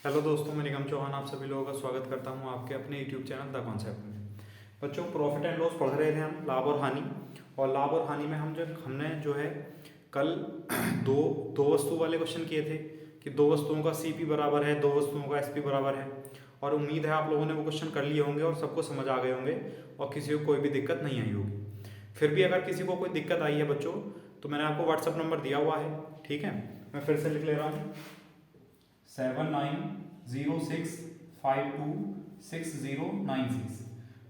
Hello दोस्तों, मैं निगम चौहान आप सभी लोगों का स्वागत करता हूं आपके अपने यूट्यूब चैनल द कॉन्सेप्ट में। बच्चों, प्रॉफिट एंड लॉस पढ़ रहे थे हम, लाभ और हानि। और लाभ और हानि में हमने जो है कल दो दो वस्तु वाले क्वेश्चन किए थे कि दो वस्तुओं का सीपी बराबर है, दो वस्तुओं का एसपी बराबर है। और उम्मीद है आप लोगों ने वो क्वेश्चन कर लिए होंगे और सबको समझ आ गए होंगे और किसी को कोई भी दिक्कत नहीं आई होगी। फिर भी अगर किसी को कोई दिक्कत आई है बच्चों, तो मैंने आपको व्हाट्सअप नंबर दिया हुआ है, ठीक है। मैं फिर से लिख ले रहा हूँ, 7906526096।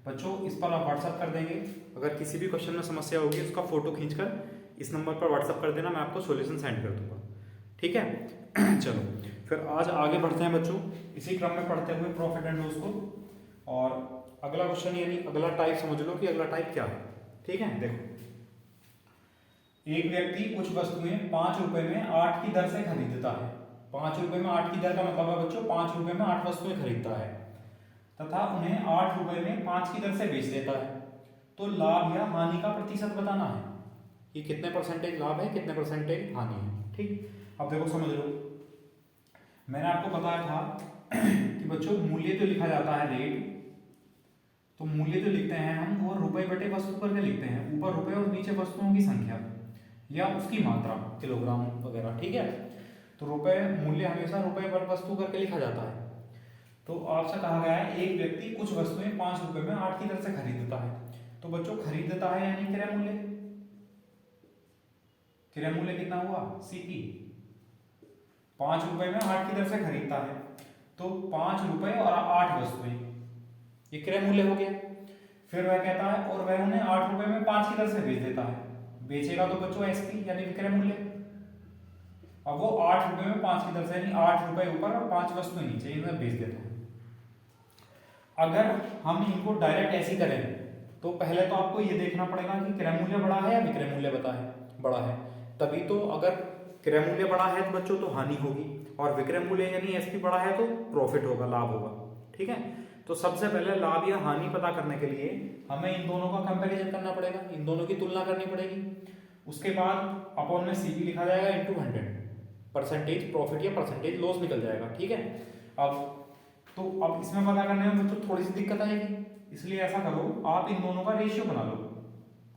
बच्चों, इस पर आप व्हाट्सअप कर देंगे। अगर किसी भी क्वेश्चन में समस्या होगी उसका फोटो खींचकर इस नंबर पर व्हाट्सअप कर देना, मैं आपको सॉल्यूशन सेंड कर दूंगा, ठीक है। चलो फिर आज आगे बढ़ते हैं बच्चों, इसी क्रम में पढ़ते हुए प्रॉफिट एंड लॉस को। और अगला क्वेश्चन यानी अगला टाइप समझ लो कि अगला टाइप क्या है, ठीक है। देखो, एक व्यक्ति कुछ वस्तुएं 5 रुपए में 8 की दर से खरीदता है। 5 रुपए में 8 की दर का मतलब है बच्चों 5 रुपए में 8 वस्तुएं खरीदता है तथा उन्हें 8 रुपए में 5 की दर से बेच देता है। तो लाभ या हानि का प्रतिशत बताना है कि कितने परसेंटेज लाभ है, कितने परसेंटेज हानि है, ठीक। अब देखो समझ लो, मैंने आपको बताया था कि बच्चों मूल्य जो लिखा जाता है रेट, तो मूल्य जो लिखते हैं हम वो रुपए बटे वस्तु करके लिखते हैं। ऊपर रुपए और नीचे वस्तुओं की संख्या या उसकी मात्रा, किलोग्राम वगैरह, ठीक है। तो रुपए मूल्य हमेशा रुपए पर वस्तु करके लिखा जाता है। तो आपसे कहा गया है एक व्यक्ति कुछ वस्तुएं 5 रुपए में 8 की दर से खरीदता है। तो बच्चों खरीदता है यानी क्रय मूल्य, क्रय मूल्य कितना हुआ, सीपी। 5 रुपए में 8 की दर से खरीदता है, तो 5 रुपए और 8 वस्तुएं, ये क्रय मूल्य हो गया। फिर वह कहता है और वह उन्हें 8 रुपए में 5 की दर से बेच देता है। बेचेगा तो बच्चों एसपी यानी विक्रय मूल्य। अब वो 8 रुपए में 5 की दर से यानी 8 रुपए ऊपर और 5 वस्तुएं नीचे, इन्हें बेच देता है। अगर हम इनको डायरेक्ट ऐसे करें तो पहले तो आपको ये देखना पड़ेगा कि क्रय मूल्य बड़ा है या विक्रय मूल्य बड़ा है। तभी तो, अगर क्रय मूल्य बड़ा है तो बच्चों तो हानि होगी, और विक्रय मूल्य यानी एसपी बड़ा है तो प्रॉफिट होगा, लाभ होगा, ठीक है। तो सबसे पहले लाभ या हानि पता करने के लिए हमें इन दोनों का कंपैरिजन करना पड़ेगा, इन दोनों की तुलना करनी पड़ेगी। उसके बाद अपॉन में सीपी लिखा जाएगा इंटू 100, परसेंटेज प्रॉफिट या परसेंटेज लॉस निकल जाएगा, ठीक है। अब इसमें पता करने में बच्चों थोड़ी सी दिक्कत आएगी, इसलिए ऐसा करो आप इन दोनों का रेशियो बना लो।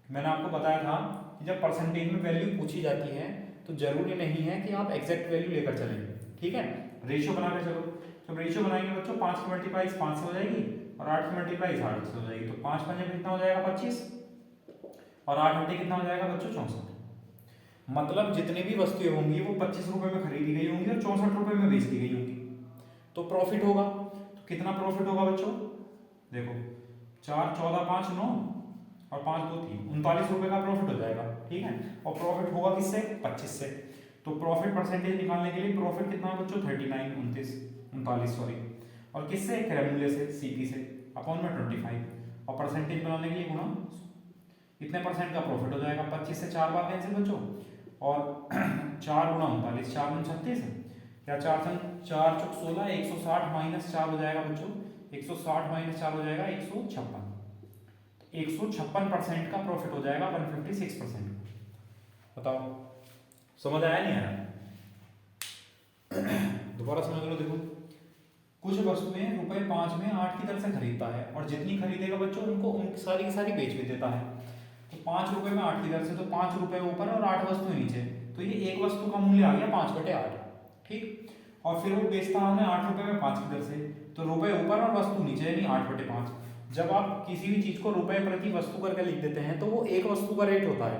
मैंने आपको बताया था कि जब परसेंटेज में वैल्यू पूछी जाती है तो जरूरी नहीं है कि आप एग्जैक्ट वैल्यू लेकर चलेंगे, ठीक है। रेशियो बना के चलो। जब रेशियो बनाएंगे बच्चों 5 की मल्टीप्लाई 5 से हो जाएगी और 8 की मल्टीप्लाई 8 से हो जाएगी। तो 5 पंजे कितना हो जाएगा 25 और 8 बटे कितना हो जाएगा बच्चों 64। मतलब जितनी भी वस्तुएं होंगी वो 25 रुपए में खरीदी गई होंगी और 64 रुपए में बेच दी गई होंगी, तो प्रॉफिट होगा। तो कितना प्रॉफिट होगा बच्चों, देखो 4 14 5 9 और 5 2 3 39 रुपए का प्रॉफिट हो जाएगा, ठीक है। और प्रॉफिट होगा किससे, 25 से। तो प्रॉफिट परसेंटेज निकालने के लिए प्रॉफिट कितना है बच्चों 39 39 सॉरी, और किससे, क्रय मूल्य से, सीपी से, अपॉन में 25, और परसेंटेज बनाने के लिए गुणा इतने परसेंट का प्रॉफिट हो जाएगा। 25 से 4 बार कैंसिल बच्चों, और 4 गुणा 39, 4 गुना 36 या 4 4 चौक 16, 160 माइनस 4 हो जाएगा बच्चों, 160 माइनस 4 हो जाएगा 156। 156% का प्रॉफिट हो जाएगा 156%। बताओ समझ आया नहीं आया, दोबारा समझ लो। देखो, कुछ वस्तुएं रुपए 5 में 8 की दर से खरीदता है और जितनी खरीदेगा बच्चों उनको उनकी सारी की सारी बेच भी देता है। तो 5 रुपए में 8 की दर से, तो 5 रुपए ऊपर और 8 वस्तुएं नीचे, तो ये एक वस्तु का मूल्य आ गया 5/8, ठीक। और फिर वो बेचता है 8 रुपए में 5 की दर से, तो रुपए ऊपर और वस्तु नीचे यानी 8/5। जब आप किसी भी चीज को रुपए प्रति वस्तु करके लिख देते हैं तो वो एक वस्तु का रेट होता है।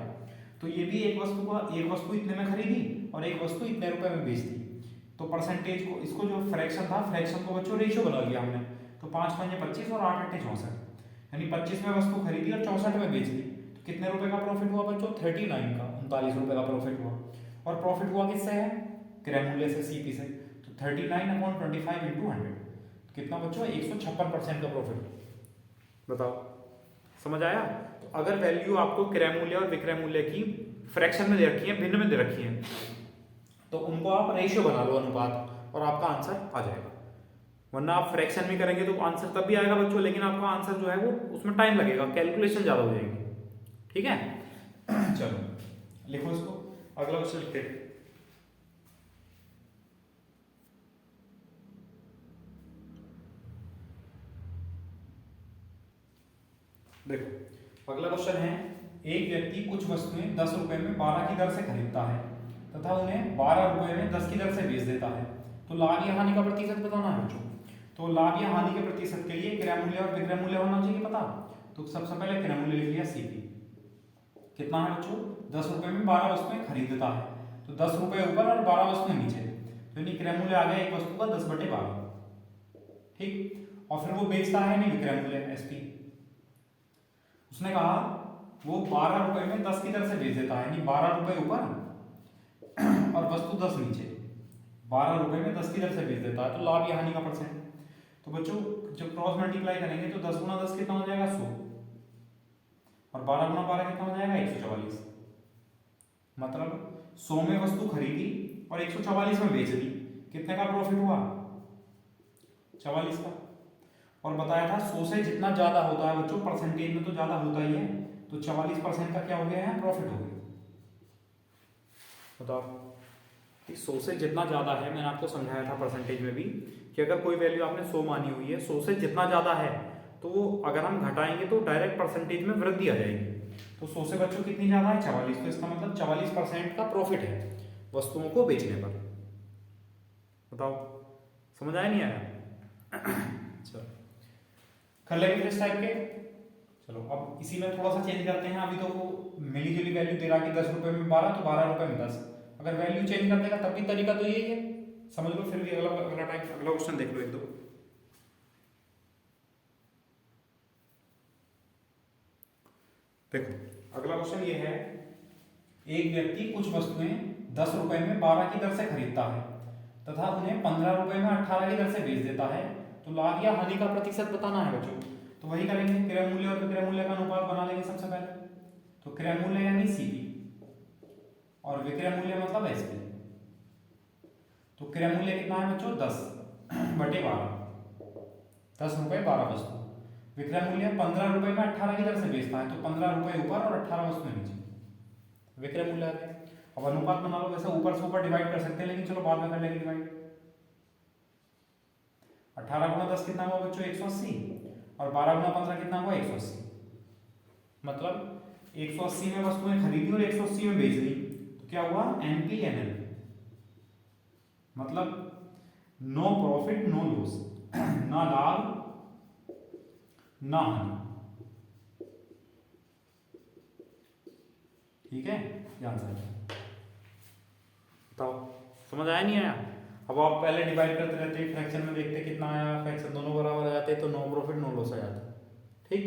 तो ये भी एक वस्तु इतने में खरीदी और एक वस्तु इतने रुपए में बेच दी। तो परसेंटेज को, इसको जो फ्रैक्शन था, फ्रैक्शन को बच्चों रेशियो बना लिया हमने। तो 5 पंजे 25 और 8 अट्ठे 64, यानी 25 में वस्तु खरीदी और 64 में बेच दी। तो कितने रुपए का प्रॉफिट हुआ बच्चों, 39 का, 39 रुपए का प्रॉफिट हुआ। और प्रॉफिट हुआ किससे है, क्रय मूल्य से, सीपी से। तो 39/25 इंटू 100 कितना बच्चों, 156% का प्रॉफिट। बताओ समझ आया। तो अगर वैल्यू आपको क्रय मूल्य और विक्रय मूल्य की फ्रैक्शन में दे रखी है, भिन्न में दे रखी है, तो उनको आप रेशियो बना लो, अनुपात, और आपका आंसर आ जाएगा। वरना आप फ्रैक्शन में करेंगे तो आंसर तब भी आएगा बच्चों, लेकिन आपका आंसर जो है वो उसमें टाइम लगेगा, कैलकुलेशन ज्यादा हो जाएगी, ठीक है। चलो लिखो इसको, अगला क्वेश्चन लिखते हैं। देखो अगला क्वेश्चन है, एक व्यक्ति कुछ वस्तुएं 10 रुपए में 12 की दर से खरीदता है तथा उन्हें 12 रुपए में 10 की दर से बेच देता है, तो लाभ या हानि का प्रतिशत बताना है बच्चों। तो लाभ या हानि के प्रतिशत के लिए क्रय मूल्य और विक्रय मूल्य होना चाहिए पता। तो सबसे पहले क्रय मूल्य लिख लिया सीपी, कितना है बच्चों, 10 रुपए में 12 वस्तुएं खरीदता है, तो 10 रुपए ऊपर और 12 वस्तुएं नीचे, तो यानी क्रय मूल्य आ गया एक वस्तु का 10/12, ठीक। और फिर वो बेचता है नहीं, विक्रय मूल्य एसपी, उसने कहा वो 12 रुपए में 10 की दर से बेच देता है, यानी 12 रुपए ऊपर और वस्तु 10 नीचे, 12 रुपए में 10 की दर से बेच देता है, तो लाभ या हानि का परसेंट। तो बच्चों जब क्रॉस मल्टीप्लाई करेंगे तो 10 गुना 10 कितना हो जाएगा 100, और 12 गुना 12 कितना हो जाएगा 144। मतलब 100 में वस्तु खरीदी और 144 में बेच दी, कितने का प्रॉफिट हुआ, 44 का। और बताया था 100 से जितना ज्यादा होता है बच्चों, परसेंटेज में तो ज्यादा होता ही है, तो 44% का क्या हो गया है, प्रॉफिट हो गया। बताओ कि 100 से जितना ज्यादा है, मैंने आपको समझाया था परसेंटेज में भी कि अगर कोई वैल्यू आपने 100 मानी हुई है, 100 से जितना ज्यादा है तो वो अगर हम घटाएंगे तो डायरेक्ट परसेंटेज में वृद्धि आ जाएगी। तो 100 से बच्चों कितनी ज्यादा है, 44, तो इसका मतलब 44% का प्रॉफिट है वस्तुओं को बेचने पर। बताओ समझ आया नहीं आया? चलो कर लेंगे इस टाइप के। चलो अब इसी में थोड़ा सा चेंज करते हैं। अभी तो वो मिली जुली वैल्यू दे रहा कि 10 रुपए में 12 तो 12 रुपए में 10, अगर वैल्यू चेंज कर देगा तब भी तरीका तो यही है, समझ लो। फिर भी अगला अगला टाइप अगला क्वेश्चन देख लो एक दो। देखो अगला क्वेश्चन ये है, एक व्यक्ति कुछ वस्तुएं 10 रुपए में 12 की दर से खरीदता है तथा उन्हें 15 रुपए में 18 की दर से बेच देता है, तो लाभ या हानि का प्रतिशत बताना है बच्चों। तो वही करेंगे, क्रय मूल्य और विक्रय मूल्य का अनुपात बना लेंगे सबसे पहले। तो क्रय मूल्य यानी सीपी और विक्रय मूल्य मतलब एसपी। तो क्रय मूल्य कितना है बच्चों, 10/12, 10 रुपए 12 वस्तु। विक्रय मूल्य 15 रुपए में 18 की दर से बेचता है, तो 15 रुपए ऊपर और 18 वस्तुएं नीचे, विक्रय मूल्य आ गया। अब अनुपात बना लो, वैसे ऊपर से ऊपर डिवाइड कर सकते हैं, लेकिन चलो बाद में कर लेंगे डिवाइड। 18 गुना 10 कितना हुआ बच्चों, 180, और 12 गुना 15 कितना हुआ, 180। मतलब 180 में वस्तुएं खरीदी और 180 में बेच दी, तो क्या हुआ, NPNL, मतलब नो प्रॉफिट नो लॉस, ना लाभ ना हानि। ठीक है, ध्यान से बताओ समझ आया नहीं आया। अब आप पहले डिवाइड करते रहते, फ्रैक्शन में देखते कितना आया, फ्रैक्शन दोनों बराबर आ जाते तो नो प्रॉफिट नो लॉस आ जाता। ठीक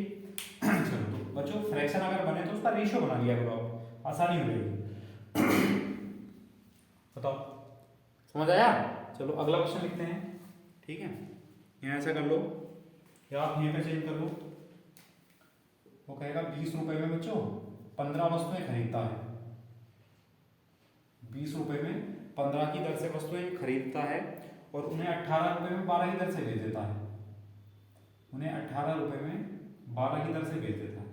चलो तो बच्चों फ्रैक्शन अगर बने तो उसका रेशियो बना लिया करो, आप आसानी हो जाएगी। बताओ समझ आया। चलो अगला क्वेश्चन लिखते हैं। ठीक है, यहाँ ऐसा कर लो या आप यहीं पे चेंज कर लो। वो कहेगा 20 रुपए में बच्चों 15 वस्तुएं खरीदता है, 20 रुपए में 15 की दर से वस्तुएं खरीदता है और उन्हें 18 रुपए में 12 की दर से बेच देता है, उन्हें 18 रुपए में 12 की दर से बेच देता है।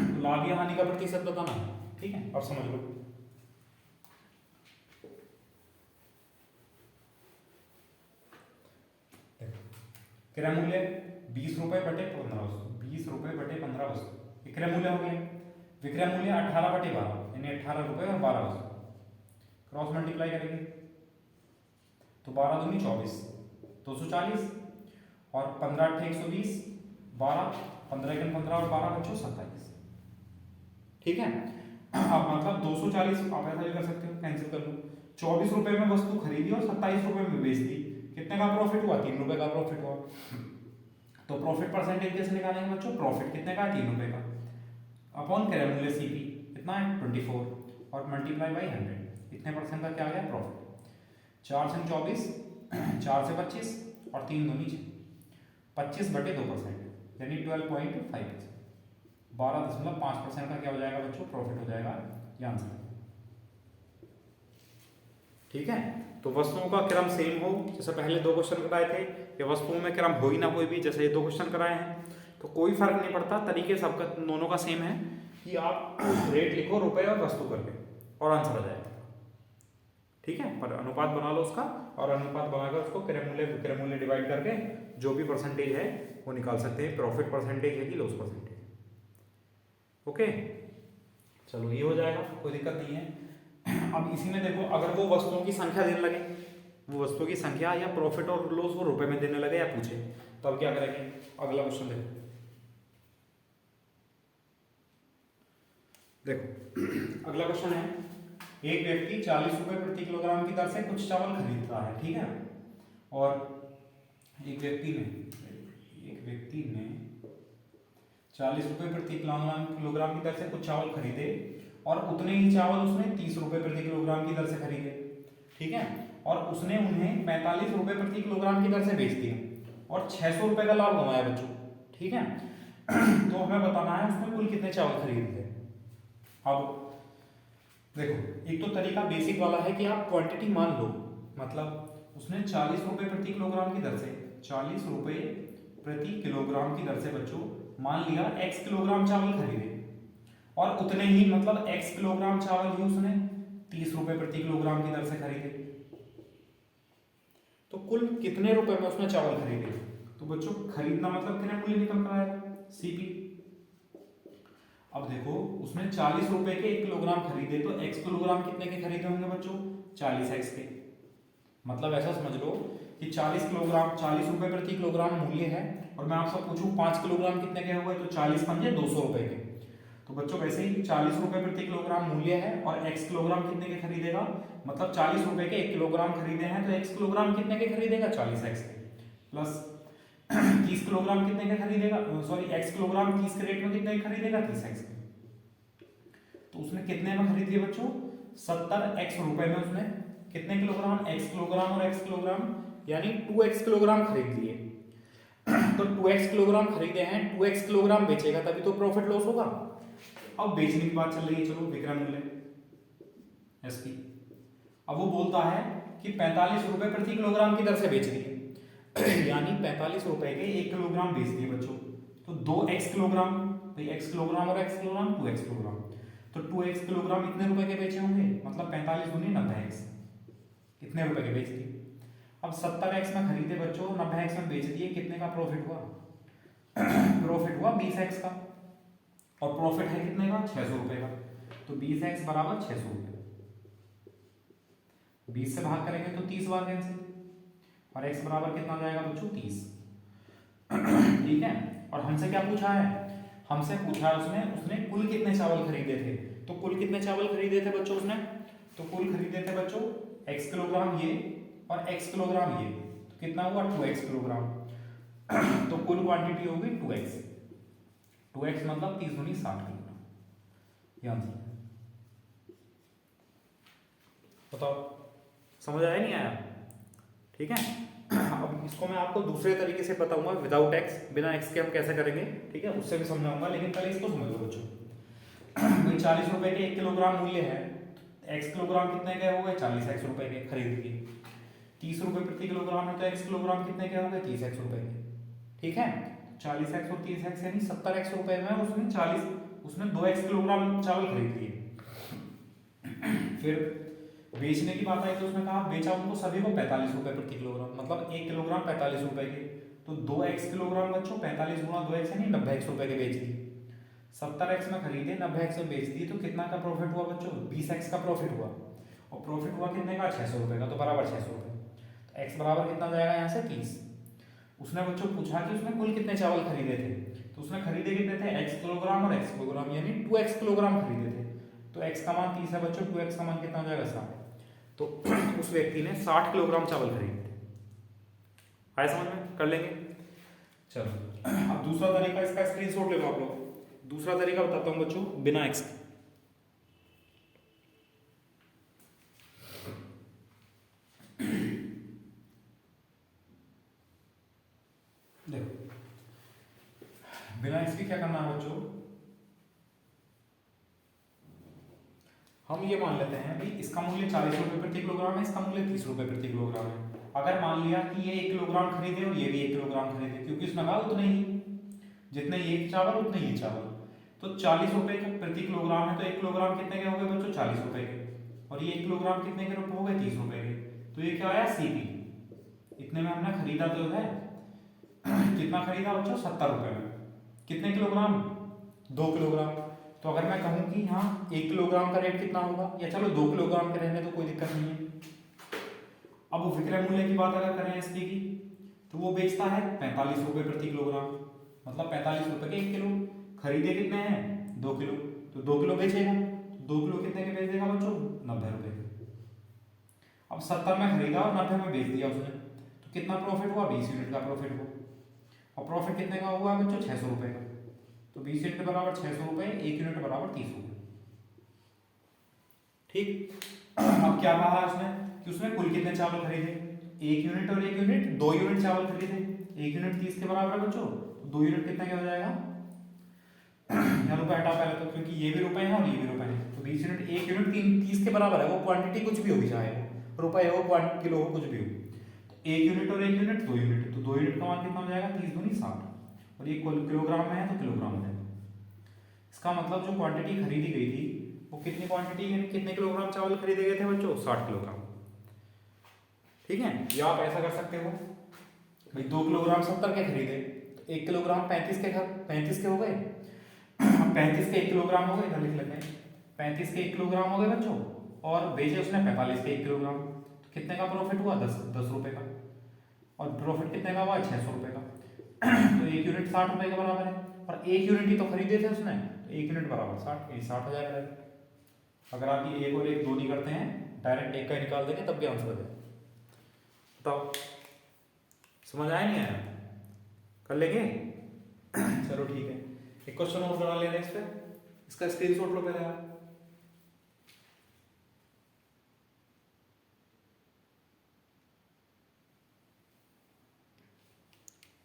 तो लाभ या हानि का प्रतिशत बताना है। ठीक है, और समझ लो क्रय मूल्य 20 रुपए बटे 15 वस्तु, 20 रुपए बटे 15 वस्तु क्रय मूल्य हो गया। विक्रय मूल्य 18/12 यानी 18 रुपए और 12 वस्तु। क्रॉस मल्टीप्लाई करेंगे तो 12 दूनी 24, 240, और 15 8 120, 12 15 1 15 और 12 बच्चों 27। ठीक है, अब मतलब 240 आप ऐसा भी कर सकते हो, कैंसिल कर लो। 24 रुपए में वस्तु खरीदी और 27 रुपए में बेच दी, कितने का प्रॉफिट हुआ, 3 रुपए का प्रॉफिट हुआ। तो प्रॉफिट परसेंटेज कैसे निकालेंगे बच्चों, प्रॉफिट कितने का है, 3 रुपए का, अपॉन क्रय मूल्य सीपी कितना है 24 और मल्टीप्लाई बाई 100, इतने परसेंट का क्या आ गया प्रॉफिट। 4 से 24, 4 से 25 और 3 दूनी 25/2% यानी 12.5%, 12.5% का क्या हो जाएगा बच्चों, प्रॉफिट हो जाएगा, ये आंसर। ठीक है, तो वस्तुओं का क्रम सेम हो, जैसे पहले 2 क्वेश्चन कराए थे, या वस्तुओं में क्रम हो ही ना कोई भी, जैसे ये 2 क्वेश्चन कराए हैं, तो कोई फर्क नहीं पड़ता, तरीके सबका दोनों का सेम है कि आप रेट लिखो रुपए और वस्तु करके और आंसर आ जाएगा। ठीक है, पर अनुपात बना लो उसका, और अनुपात बनाकर उसको क्रय मूल्य विक्रय मूल्य डिवाइड करके जो भी परसेंटेज है वो निकाल सकते हैं, प्रॉफिट परसेंटेज है कि लॉस परसेंटेज। ओके, चलो ये हो जाएगा, कोई दिक्कत नहीं है। अब इसी में देखो, अगर वो वस्तुओं की संख्या देने लगे, वो वस्तुओं की संख्या या प्रॉफिट और लॉस वो रुपए में देने लगे या पूछे, तो अब क्या करेंगे, अगला क्वेश्चन देखो। देखो अगला क्वेश्चन है, एक व्यक्ति 40 रुपए प्रति किलोग्राम की दर से कुछ चावल खरीदता है, ठीक है, और एक व्यक्ति ने 40 रुपए प्रति किलोग्राम की दर से कुछ चावल खरीदे और उतने ही चावल उसने 30 रुपए प्रति किलोग्राम की दर से खरीदे, ठीक है, और उसने उन्हें 45 रुपए प्रति किलोग्राम की दर से बेच दिया और 600 रुपए का लाभ कमाया बच्चों, ठीक है। तो हमें बताना है उसने कुल कितने चावल खरीदे थे। अब देखो, एक तो तरीका बेसिक वाला है कि आप क्वांटिटी मान लो, मतलब उसने 40 रुपए प्रति किलोग्राम की दर से 40 रुपए प्रति किलोग्राम की दर से बच्चों मान लिया x किलोग्राम चावल खरीदे और उतने ही, मतलब x किलोग्राम चावल ही उसने 30 रुपए प्रति किलोग्राम की दर से खरीदे, तो कुल कितने रुपए में उसने चावल खरीदे। तो बच्चों खरीदना मतलब कितना मूल्य निकल रहा है, CP। अब देखो उसने 40 रुपए के 1 किलोग्राम खरीदे, तो x किलोग्राम कितने के खरीदे होंगे बच्चों, 40x के। मतलब ऐसा समझ लो कि 40 रुपए प्रति किलोग्राम मूल्य है, और मैं आपसे पूछूं 5 किलोग्राम कितने के हुए, तो 40 पंजे 200 रुपए के। तो बच्चों वैसे ही 40 रुपए प्रति किलोग्राम मूल्य है और x किलोग्राम कितने के खरीदेगा, मतलब 40 रुपए के 1 किलोग्राम खरीदे हैं, तो x किलोग्राम कितने के खरीदेगा, 40x के, प्लस 30 किलोग्राम कितने के खरीदेगा, सॉरी x किलोग्राम 30 के रेट में कितने के खरीदेगा, 30x के। तो उसने कितने में खरीद दिए बच्चों, 70x रुपए में उसने कितने किलोग्राम, x किलोग्राम और x किलोग्राम यानी 2x किलोग्राम खरीद लिए। तो 2x किलोग्राम खरीदे हैं, 2x किलोग्राम बेचेगा तभी तो प्रॉफिट लॉस होगा। अब बेचने की बात चल रही है, चलो विक्रय मूल्य एसपी। अब वो बोलता है कि 45 रुपए प्रति किलोग्राम की दर से बेच दिए, यानी 45 रुपए के 1 किलोग्राम बेच दिए बच्चों। तो 2x किलोग्राम, भाई x किलोग्राम और x किलोग्राम 2x किलोग्राम, तो 2x किलोग्राम इतने रुपए के बेचे होंगे, मतलब 45 दूनी 90x, इतने रुपए के बेच दिए। अब 70x में खरीदे बच्चों, 90x में बेच दिए, कितने का प्रॉफिट हुआ, प्रॉफिट हुआ 20x का, और प्रॉफिट है कितने का, 600 रुपए का। तो 20x बराबर 600 रुपए, 20 से भाग करेंगे तो 30 बार कैंसिल, और x बराबर कितना जाएगा बच्चों, 30, ठीक है। और हमसे क्या पूछा है, हमसे पूछा है उसने कुल कितने चावल खरीदे थे। तो कुल कितने चावल खरीदे थे बच्चों उसने, तो कुल खरीदे थे बच्चों x किलोग्राम ये और x किलोग्राम ये, तो कितना हुआ, 2x किलोग्राम। तो कुल क्वांटिटी होगी 2x, 2x मतलब 30 दूनी 60 किलोग्राम, ये आंसर। बताओ समझ आया नहीं आया, ठीक है। अब इसको मैं आपको दूसरे तरीके से बताऊंगा, विदाउट x, बिना x के हम कैसे करेंगे, ठीक है, उससे भी समझाऊंगा, लेकिन पहले इसको समझ लो बच्चों। भाई 40 रुपए के 1 किलोग्राम मूल्य है, x किलोग्राम कितने के हो गए, 40x रुपए के खरीद लिए। 30 रुपए प्रति किलोग्राम है, तो x किलोग्राम कितने के हो गए, 30x रुपए के, ठीक है। 40x और 30x यानी 70x रुपए में उसने 2x किलोग्राम चावल खरीद लिए। फिर बेचने की बात आई तो उसने कहा बेचा उनको सभी को 45 रुपए प्रति किलोग्राम, मतलब 1 किलोग्राम 45 रुपए के, तो 2x किलोग्राम बच्चों 45 गुणा 2x यानी 90x रुपए के बेच दिए। 70x में खरीदे, 90x में बेच दिए, तो कितना का प्रॉफिट हुआ बच्चों, 20x का प्रॉफिट हुआ, और प्रॉफिट हुआ कितने का, 600 रुपए का, तो बराबर 600 रुपए। तो x बराबर कितना जाएगा यहाँ से, 30। उसने बच्चों पूछा कि उसने कुल कितने चावल खरीदे थे, तो उसने खरीदे कितने थे, x किलोग्राम और x किलोग्राम यानी 2x किलोग्राम खरीदे थे। तो x का मान 30 है बच्चों, 2x का मान कितना हो जाएगा, 60। तो उस व्यक्ति ने 60 किलोग्राम चावल खरीदे थे। आए समझ में, कर लेंगे। चलो अब दूसरा तरीका, इसका स्क्रीनशॉट ले लो आप लोग। दूसरा तरीका बताता हूं बच्चों, बिना x के। देखो बिना x के क्या करना है बच्चों, हम ये मान लेते हैं भाई इसका मूल्य 40 रुपए प्रति किलोग्राम है, इसका मूल्य 30 रुपए प्रति किलोग्राम है। अगर मान लिया कि ये 1 किलोग्राम खरीदे और ये भी 1 किलोग्राम खरीदे, क्योंकि इसमें कहा उतने ही, जितने ये चावल उतने ये चावल, तो 40 रुपए प्रति किलोग्राम है, तो 1 किलोग्राम कितने के हो गए बच्चों, 40 रुपए के, और ये 1 किलोग्राम कितने के हो गए, 30 रुपए के। तो ये क्या आया, CP। इतने में हमने खरीदा तो है, कितना खरीदा बच्चों, 70 रुपए में। कितने किलोग्राम, 2 किलोग्राम। तो अगर मैं कहूँ कि हाँ 1 किलोग्राम का रेट कितना होगा, या चलो 2 किलोग्राम के रहने तो कोई दिक्कत नहीं है। अब वो विक्रय मूल्य की बात अगर करें एसपी की, तो वो बेचता है 45 रुपये प्रति किलोग्राम, मतलब 45 रुपये के 1 किलो। खरीदे कितने हैं 2 किलो, तो 2 किलो बेचेगा, 2 किलो कितने के बेच देगा बच्चों 90 रुपये के। अब 70 में खरीदा और 90 में बेच दिया उसने, तो कितना प्रॉफिट हुआ 20 यूनिट का प्रॉफिट हुआ। और प्रॉफिट कितने का हुआ बच्चों 600 रुपये का, तो 20 यूनिट बराबर 600 रुपये, 1 यूनिट बराबर 30 रुपये। ठीक। अब क्या कहा है उसने कि उसने कुल कितने चावल खरीदे, 1 यूनिट और 1 यूनिट 2 यूनिट चावल खरीदे। 1 यूनिट 30 के बराबर है बच्चों, तो 2 यूनिट कितने का हो जाएगा, यहाँ रुपए हटा पहले तो, क्योंकि ये भी रुपए हैं और ये भी रुपए हैं, तो 20 यूनिट 1 यूनिट 30 के बराबर है। वो क्वांटिटी कुछ भी होगी, चाहे वो रुपए हो किलो हो कुछ भी हो, तो 1 यूनिट और 1 यूनिट 2 यूनिट, तो 2 यूनिट का मान कितना हो जाएगा 30 दूनी 60, और ये किलोग्राम में है तो किलोग्राम में है। इसका मतलब जो क्वांटिटी खरीदी गई थी वो कितनी क्वांटिटी, यानी कितने किलोग्राम चावल खरीदे गए थे बच्चों 60 किलोग्राम। ठीक है, या आप ऐसा कर सकते हो भाई 2 किलोग्राम 70 के खरीदे, तो 1 किलोग्राम 35 के हो गए। 35 के 1 किलोग्राम हो गए, इधर लिख लेते हैं 35 के 1 किलोग्राम हो गए बच्चों, और बेचे उसने 45 के 1 किलोग्राम, तो कितने का प्रॉफिट हुआ 10 रुपए का, और प्रॉफिट कितने का हुआ 600 रुपए का। तो 1 यूनिट 60 रुपए के बराबर है, और 1 यूनिट ही तो खरीदे थे उसने, तो 1 यूनिट बराबर 60 हो जाएगा। अगर आप ये 1 और 1 दो नहीं करते हैं, डायरेक्ट 1 का निकाल देंगे तब भी आंसर हो जाएगा। बताओ समझ आया नहीं आया, कर लेंगे। चलो ठीक है, एक क्वेश्चन और बना ले रहे हैं इस पे, इसका स्क्रीनशॉट लो पहले आप।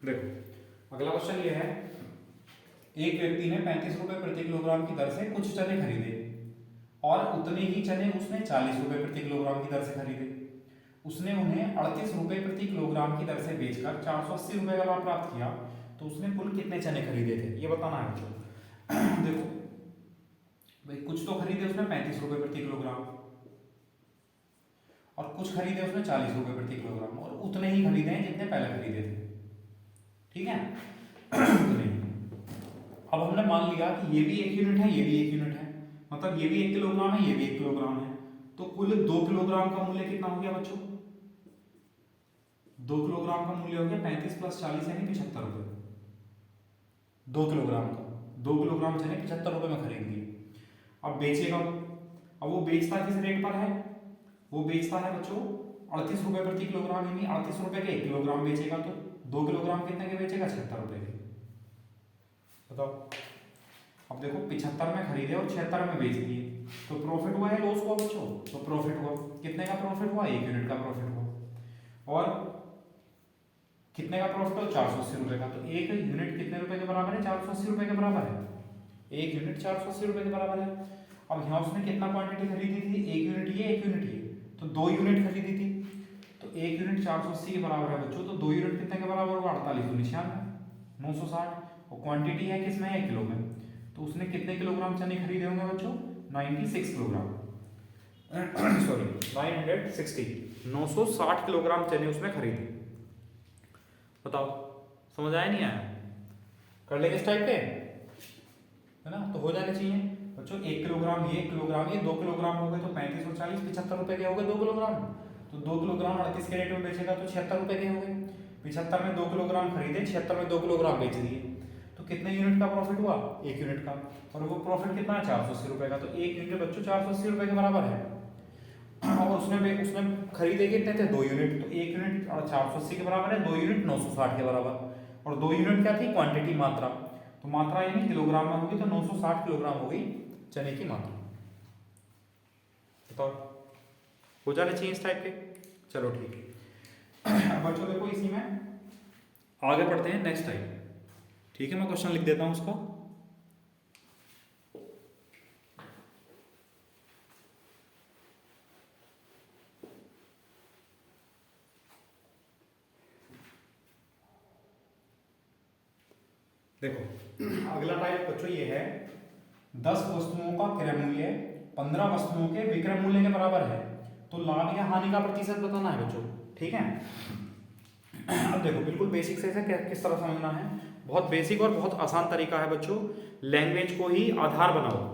देखो अगला क्वेश्चन ये है, एक व्यक्ति ने 35 रुपए प्रति किलोग्राम की दर से कुछ चने खरीदे, और उतने ही चने उसने 40 रुपए प्रति किलोग्राम की दर से खरीदे। उसने उन्हें 38 रुपए प्रति किलोग्राम की दर से बेचकर 480 रुपए का लाभ प्राप्त किया, तो उसने कुल कितने चने खरीदे थे, ये बताना है बच्चों। देखो भाई कुछ तो खरीदे उसने 35 रुपए प्रति किलोग्राम, और कुछ खरीदे उसने 40 रुपए प्रति किलोग्राम, और उतने ही खरीदे हैं जितने पहले खरीदे थे। ठीक है। उतने ही। अब हमने मान लिया कि ये भी 1 यूनिट है, ये भी 1 यूनिट है, मतलब ये भी 1 किलोग्राम है, ये भी 1 किलोग्राम है, तो कुल 2 किलोग्राम का मूल्य कितना हो गया बच्चों, 2 किलोग्राम का मूल्य हो गया 35 + 40 यानी 75 रुपए। 2 किलोग्राम का, 2 किलोग्राम चने 75 रुपए में खरीद लिए। अब बेचेगा, अब वो बेचता किस रेट पर है, वो बेचता है बच्चों 38 रुपए प्रति किलोग्राम, यानी 38 रुपए के 1 किलोग्राम बेचेगा, तो 2 किलोग्राम कितने के बेचेगा 76 रुपए के। बताओ, अब देखो 75 में खरीदे और 76 में बेच दिए, तो प्रॉफिट हुआ है लॉस हुआ बच्चों, तो प्रॉफिट हुआ, कितने का प्रॉफिट हुआ 1 यूनिट का प्रॉफिट हुआ, और कितने का प्रॉफिट हुआ 480 रुपए का, तो 1 यूनिट कितने रुपए के बराबर है 480 रुपए के बराबर है, 1 यूनिट 480 रुपए के बराबर है। अब यहाँ उसने कितना क्वांटिटी खरीदी थी, 1 यूनिट ये 1 यूनिट ये, तो 2 यूनिट खरीदी थी, तो 1 यूनिट 480 के बराबर है बच्चों, तो 2 यूनिट कितने के बराबर होगा 48 960, और क्वांटिटी है किसमें 1 किलो में, तो उसने कितने किलोग्राम चने खरीदे होंगे बच्चों 96 किलोग्राम, सॉरी 960 किलोग्राम चने उसने खरीदे। बताओ समझ आया नहीं आया, कर लेंगे इस टाइप के, है ना, तो हो जाने चाहिए बच्चों। 1 किलोग्राम ये 1 किलोग्राम ये 2 किलोग्राम हो गए, तो 35 और 40 75 रुपए के हो गए 2 किलोग्राम, तो 2 किलोग्राम 38 के रेट में बेचेगा तो 76 रुपए के हो गए। 75 में 2 किलोग्राम खरीदे, 76 में 2 किलोग्राम बेच दिए, तो कितने यूनिट का प्रॉफिट हुआ 1 यूनिट का, और वो प्रॉफिट कितना है 480 रुपए का, तो 1 यूनिट बच्चों 480 रुपए के बराबर है। और उसने खरीदे कितने थे 2 यूनिट, तो 1 यूनिट 480 के बराबर है, 2 यूनिट 960 के बराबर, और 2 यूनिट क्या थी क्वांटिटी मात्रा, तो मात्रा यानी किलोग्राम में होगी, तो 960 किलोग्राम हो गई चने की मात्रा। बताओ हो जाने चाहिए इस टाइप के। चलो ठीक है, अब बच्चों देखो इसी में आगे बढ़ते हैं नेक्स्ट टाइप। ठीक है, मैं क्वेश्चन लिख देता हूं उसका। देखो अगला टाइप बच्चों ये है, 10 वस्तुओं का क्रय मूल्य 15 वस्तुओं के विक्रय मूल्य के बराबर है, तो लाभ या हानि का प्रतिशत बताना है बच्चों। ठीक है, अब देखो बिल्कुल बेसिक से इसे किस तरह समझना है। बहुत बेसिक और बहुत आसान तरीका है बच्चों। लैंग्वेज को ही आधार बनाओ।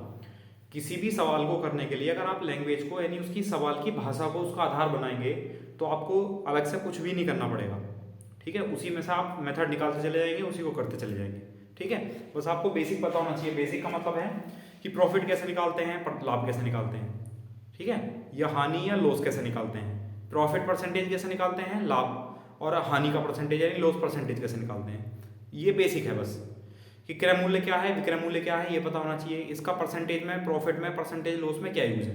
किसी भी सवाल को करने के लिए अगर आप लैंग्वेज को यानी उसकी सवाल की भाषा को उसका आधार बनाएंगे तो आपको अलग से कुछ भी नहीं करना पड़ेगा। ठीक है, उसी में से आप मेथड निकालते चले जाएंगे, उसी को करते चले जाएंगे। ठीक है, बस आपको बेसिक पता होना चाहिए। बेसिक का मतलब है कि प्रॉफिट कैसे निकालते हैं, लाभ कैसे निकालते हैं। ठीक है, या हानि या लॉस कैसे निकालते हैं। प्रॉफिट परसेंटेज कैसे निकालते हैं, लाभ और हानि का परसेंटेज यानी लॉस परसेंटेज कैसे निकालते हैं। ये बेसिक है बस। कि क्रय मूल्य क्या है, विक्रय मूल्य क्या है, ये पता होना चाहिए। इसका परसेंटेज में, प्रॉफिट में, परसेंटेज लॉस में क्या यूज है,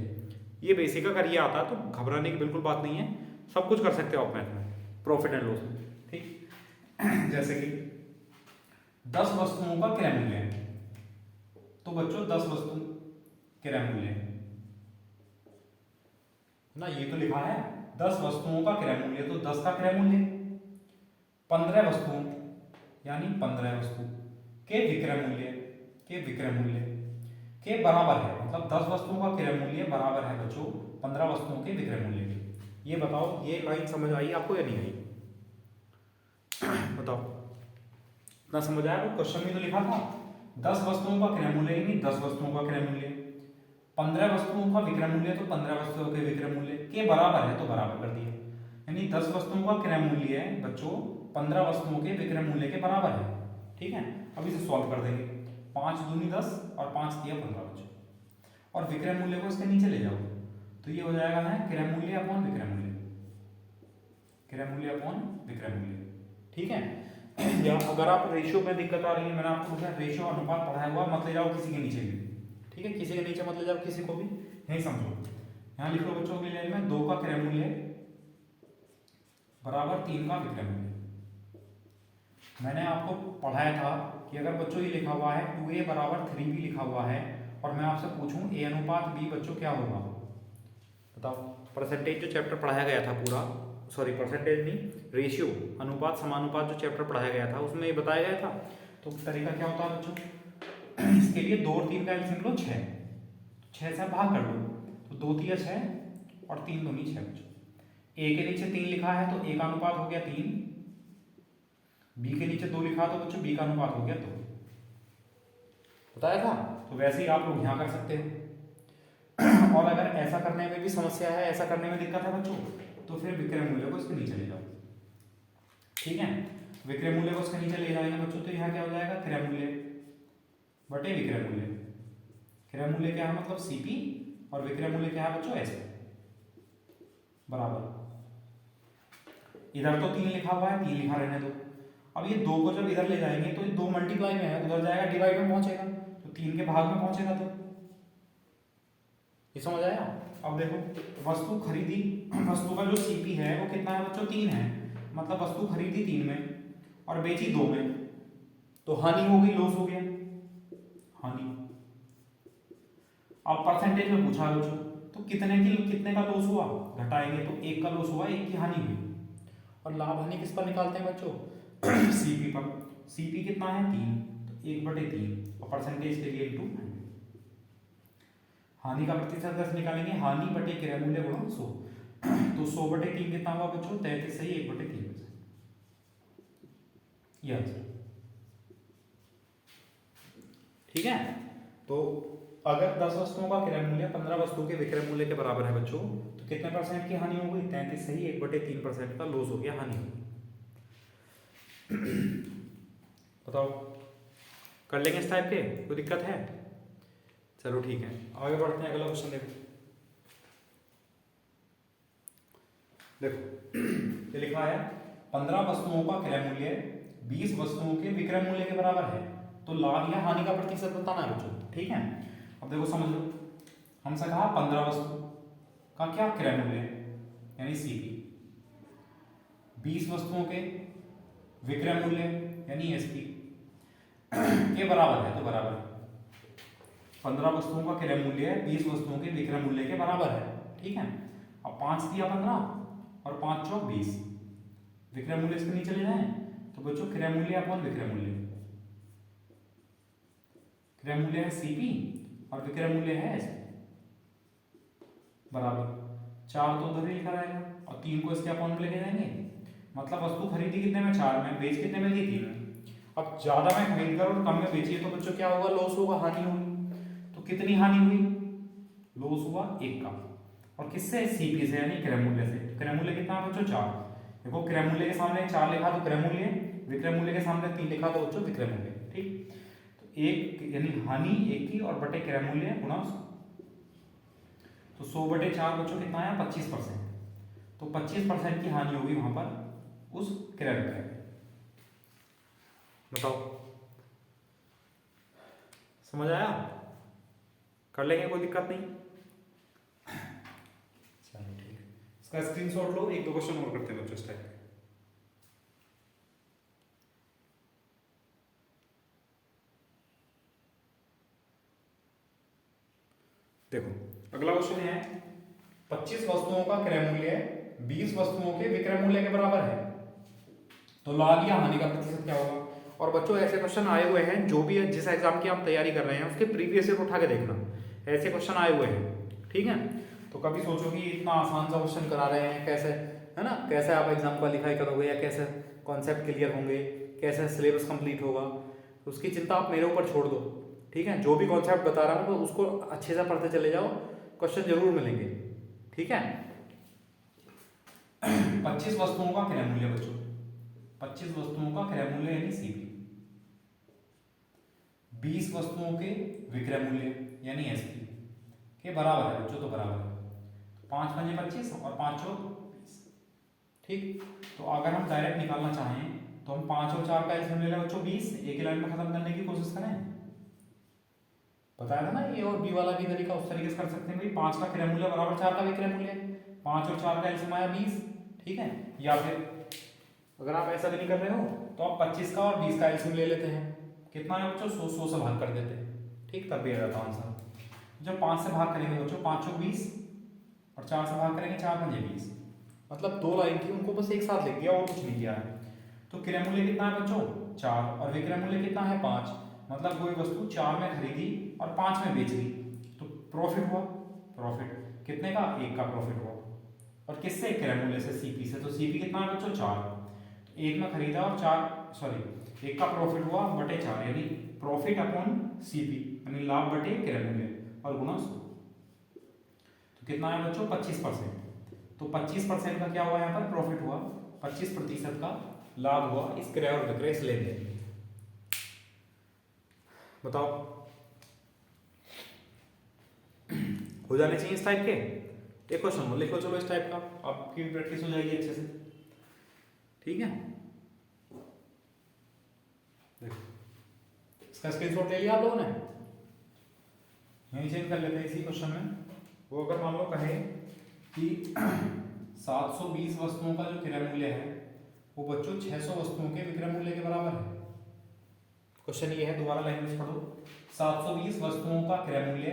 ये बेसिक। अगर ये आता है तो घबराने की बिल्कुल बात नहीं है, सब कुछ कर सकते हो आप मैथ में, प्रॉफिट एंड लॉस में। ठीक जैसे कि 10 वस्तुओं का क्रय मूल्य है, तो बच्चों 10 वस्तु क्रय मूल्य है ना, ये तो लिखा है 10 वस्तुओं का क्रय मूल्य, तो 10 का क्रय मूल्य। 15 वस्तुओं यानी 15 वस्तु के विक्रय मूल्य के बराबर है, मतलब 10 वस्तुओं का क्रय मूल्य बराबर है बच्चों 15 वस्तुओं के विक्रय मूल्य के। ये बताओ, ये लाइन समझ आई आपको या नहीं आई? बताओ, इतना समझ आया? तो क्वेश्चन में तो लिखा था 10 वस्तुओं का क्रय मूल्य यानी 10 वस्तुओं का क्रय मूल्य, 15 वस्तुओं का विक्रय मूल्य तो 15 वस्तुओं के विक्रय मूल्य के बराबर है, तो बराबर कर दिया। यानी 10 वस्तुओं का क्रय मूल्य है बच्चों 15 वस्तुओं के विक्रय मूल्य के बराबर है। ठीक है, अब इसे सॉल्व कर देंगे। 5 दूनी 10 और 5 दिया 15 बच्चों, और विक्रय मूल्य को इसके नीचे ले जाओ, तो ये हो जाएगा है क्रय मूल्य अपॉन विक्रय मूल्य, क्रय मूल्य अपॉन विक्रय मूल्य। ठीक है, या अगर आप रेशियो में दिक्कत आ रही है, मैंने आपको बताया रेशियो अनुपात पढ़ाया हुआ, मत ले जाओ किसी के नीचे भी। ठीक है, किसी के नीचे मत ले जाओ किसी को भी, यही समझो। यहाँ लिख लो बच्चों के लिए में 2 का क्रय मूल्य बराबर 3 का विक्रय मूल्य। मैंने आपको पढ़ाया था कि अगर बच्चों ये लिखा हुआ है 2a बराबर 3b लिखा हुआ है, और मैं आपसे पूछूं a अनुपात b, बच्चों क्या होगा बताओ? परसेंटेज जो चैप्टर पढ़ाया गया था पूरा, सॉरी परसेंटेज नहीं, रेशियो, अनुपात समानुपात जो चैप्टर पढ़ाया गया था उसमें ये बताया गया था। तो तरीका क्या होता है बच्चों, इसके लिए 2 और 3 का एलसीएम लो 6, 6 से भाग कर लो, तो 2 तिया 6 और 3 दूनी 6 बच्चों। a के नीचे 3 लिखा है तो a का अनुपात हो गया 3, b के नीचे 2 लिखा तो बच्चों b का अनुपात हो गया 2, बताया था। तो वैसे ही आप लोग यहाँ कर सकते हो। और अगर ऐसा करने में भी समस्या है, ऐसा करने में दिक्कत है बच्चों, तो फिर विक्रय मूल्य को इसके नीचे ले जाओ। ठीक है, विक्रय मूल्य को इसके नीचे ले जाएंगे बच्चों, तो यहाँ क्या हो जाएगा क्रय मूल्य बटे विक्रय मूल्य। क्रय मूल्य क्या है मतलब सीपी, और विक्रय मूल्य क्या है बच्चों एस बराबर। इधर तो 3 लिखा हुआ है, 3 लिखा रहने दो। अब ये 2 को जब इधर ले जाएंगे तो ये 2 मल्टीप्लाई में है, उधर जाएगा डिवाइड में पहुंचेगा, तो 3 के भाग में पहुंचेगा। तो ये समझ आया? अब देखो वस्तु खरीदी, वस्तु का जो सीपी है वो कितना है बच्चों 3 है, मतलब वस्तु खरीदी 3 में और बेची 2 में, तो हानि हो गई, लॉस हो गया हानि। अब परसेंटेज में पूछा बच्चों, तो कितने का लॉस हुआ, घटाएंगे तो 1 का लॉस हुआ, 1 की हानि हुई। और लाभ हानि किस पर निकालते हैं बच्चों सीपी पर। सीपी कितना है 3, तो 1/3, और परसेंटेज के लिए इंटू। हानि का प्रतिशत कैसे निकालेंगे, हानि बटे क्रय मूल्य गुणा 100, तो 100/3 कितना हुआ बच्चों 33 सही 1/3। ये आंसर। ठीक है, तो अगर 10 वस्तुओं का क्रय मूल्य 15 वस्तुओं के विक्रय मूल्य के बराबर है बच्चों, तो कितने परसेंट की हानि हो गई 33 सही 1/3% का लॉस हो गया, हानि हो गई। बताओ कर लेंगे इस टाइप के, कोई दिक्कत है? चलो ठीक है, आगे बढ़ते हैं। अगला क्वेश्चन देखो ये लिखा है 15 वस्तुओं का क्रय मूल्य 20 वस्तुओं के विक्रय मूल्य के बराबर है, तो लाभ या हानि का प्रतिशत बताना है बच्चों। ठीक है, अब देखो समझ लो, हमसे कहा 15 वस्तु का क्या क्रय मूल्य यानी सीपी, 20 वस्तुओं के विक्रय मूल्य यानी एसपी के बराबर है, तो बराबर 15 वस्तुओं का क्रय मूल्य है 20 वस्तुओं के विक्रय मूल्य के बराबर है। ठीक है, अब 5 दिया 15 और 5 चौक 20, विक्रय मूल्य इसके नीचे ले जाएं तो बच्चों क्रय मूल्य अपॉन विक्रय मूल्य, क्रय मूल्य है सीपी और विक्रय मूल्य है एसपी बराबर 4 तो उधर ही लिखा रहेगा और 3 को इसके अपॉन में लेके जाएंगे मतलब वस्तु खरीदी कितने में, 4 में, बेच कितने में दी, 3 में। अब ज्यादा में खरीद कर और कम में बेची तो बच्चों क्या होगा, लॉस होगा, हानि होगी। तो कितनी हानि हुई, लॉस हुआ 1 का। और किससे, सीपी से, यानी क्रय मूल्य से। क्रय मूल्य कितना है बच्चों, 4। देखो क्रय मूल्य के सामने 4 लिखा तो क्रय मूल्य, विक्रय मूल्य के सामने 3 लिखा तो बच्चों विक्रय मूल्य। ठीक, तो 1 यानी हानि 1 की और बटे क्रय मूल्य गुणा 100। तो 100/4 बच्चों कितना आया, 25%। तो 25% की हानि होगी वहां पर उस क्रय विक्रय में। बताओ, समझ आया, कर लेंगे, कोई दिक्कत नहीं। चलो ठीक है, इसका स्क्रीनशॉट लो, 1-2 क्वेश्चन और करते हैं बच्चों इस टाइप के। देखो अगला क्वेश्चन है, 25 वस्तुओं का क्रय मूल्य 20 वस्तुओं के विक्रय मूल्य के बराबर है, तो लाभ या हानि का प्रतिशत क्या होगा। और बच्चों ऐसे क्वेश्चन आए हुए हैं, जो भी जिस एग्जाम की आप तैयारी कर रहे हैं उसके प्रीवियस ईयर उठा के देखना, ऐसे क्वेश्चन आए हुए हैं। ठीक है, तो कभी सोचो कि इतना आसान सा क्वेश्चन करा रहे हैं, कैसे, है ना, कैसे आप एग्जाम क्वालिफाई करोगे, या कैसे कॉन्सेप्ट क्लियर होंगे, कैसे सिलेबस कंप्लीट होगा, उसकी चिंता आप मेरे ऊपर छोड़ दो। ठीक है, जो भी कॉन्सेप्ट बता रहा हूँ तो उसको अच्छे से पढ़ते चले जाओ, क्वेश्चन जरूर मिलेंगे। ठीक है, 25 वस्तुओं का क्रय मूल्य बच्चों, 25 वस्तुओं का क्रय मूल्य यानी सीपी, 20 वस्तुओं के विक्रय मूल्य यानी एसपी के बराबर है बच्चों, तो बराबर है 5 पंजे 25 और 5 चौक 20। ठीक, तो अगर हम डायरेक्ट निकालना चाहें तो हम 5 और 4 का एलसीएम ले लें बच्चों 20, एक ही लाइन में खत्म करने की कोशिश करें। बताया था ना, ए और बी वाला भी तरीका उस तरीके से कर सकते हैं भाई, 5 का क्रय मूल्य बराबर 4 का विक्रय मूल्य, 5 और 4 का एलसीएम आया 20। ठीक है, या फिर अगर आप ऐसा भी नहीं कर रहे हो तो आप 25 का और 20 का एलसीएम ले लेते हैं, कितना है बच्चों, 100 से भाग कर देते हैं। ठीक, तब भी आ जाता आंसर। जब 5 से भाग करेंगे बच्चों 5 चौक 20 और 4 से भाग करेंगे 4 पंजे 20, मतलब 2 लाइन थी उनको बस एक साथ लिख दिया और कुछ नहीं किया है। तो क्रय मूल्य कितना है बच्चों, 4, और विक्रय मूल्य कितना है 5, मतलब कोई वस्तु 4 में खरीदी और 5 में बेच दी, तो प्रॉफिट हुआ, प्रॉफिट कितने का, 1 का प्रॉफिट हुआ। और किससे, क्रय मूल्य से, सीपी से। तो सीपी कितना है बच्चों, 4, तो 1 में खरीदा और 1 का प्रॉफिट हुआ बटे 4, यानी प्रॉफिट अपॉन सीपी, यानी लाभ बटे क्रय मूल्य और गुणा 100। तो कितना है बच्चों, 25%। तो 25% का क्या हुआ, यहाँ पर प्रॉफिट हुआ, 25% का लाभ हुआ इस क्रय और विक्रय इस लेन देन। बताओ, हो जाने चाहिए इस टाइप के। एक क्वेश्चन लिखो चलो इस टाइप का, आपकी भी प्रैक्टिस हो जाएगी अच्छे से। ठीक है, देखो इसका स्क्रीनशॉट ले लिया आप लोगों ने, यहीं चेंज कर लेते हैं इसी क्वेश्चन में। वो अगर मान लो कहे कि 720 वस्तुओं का जो क्रय मूल्य है वो बच्चों 600 वस्तुओं के विक्रय मूल्य के बराबर है। क्वेश्चन ये है, दोबारा लैंग्वेज पढ़ो, 720 वस्तुओं का क्रय मूल्य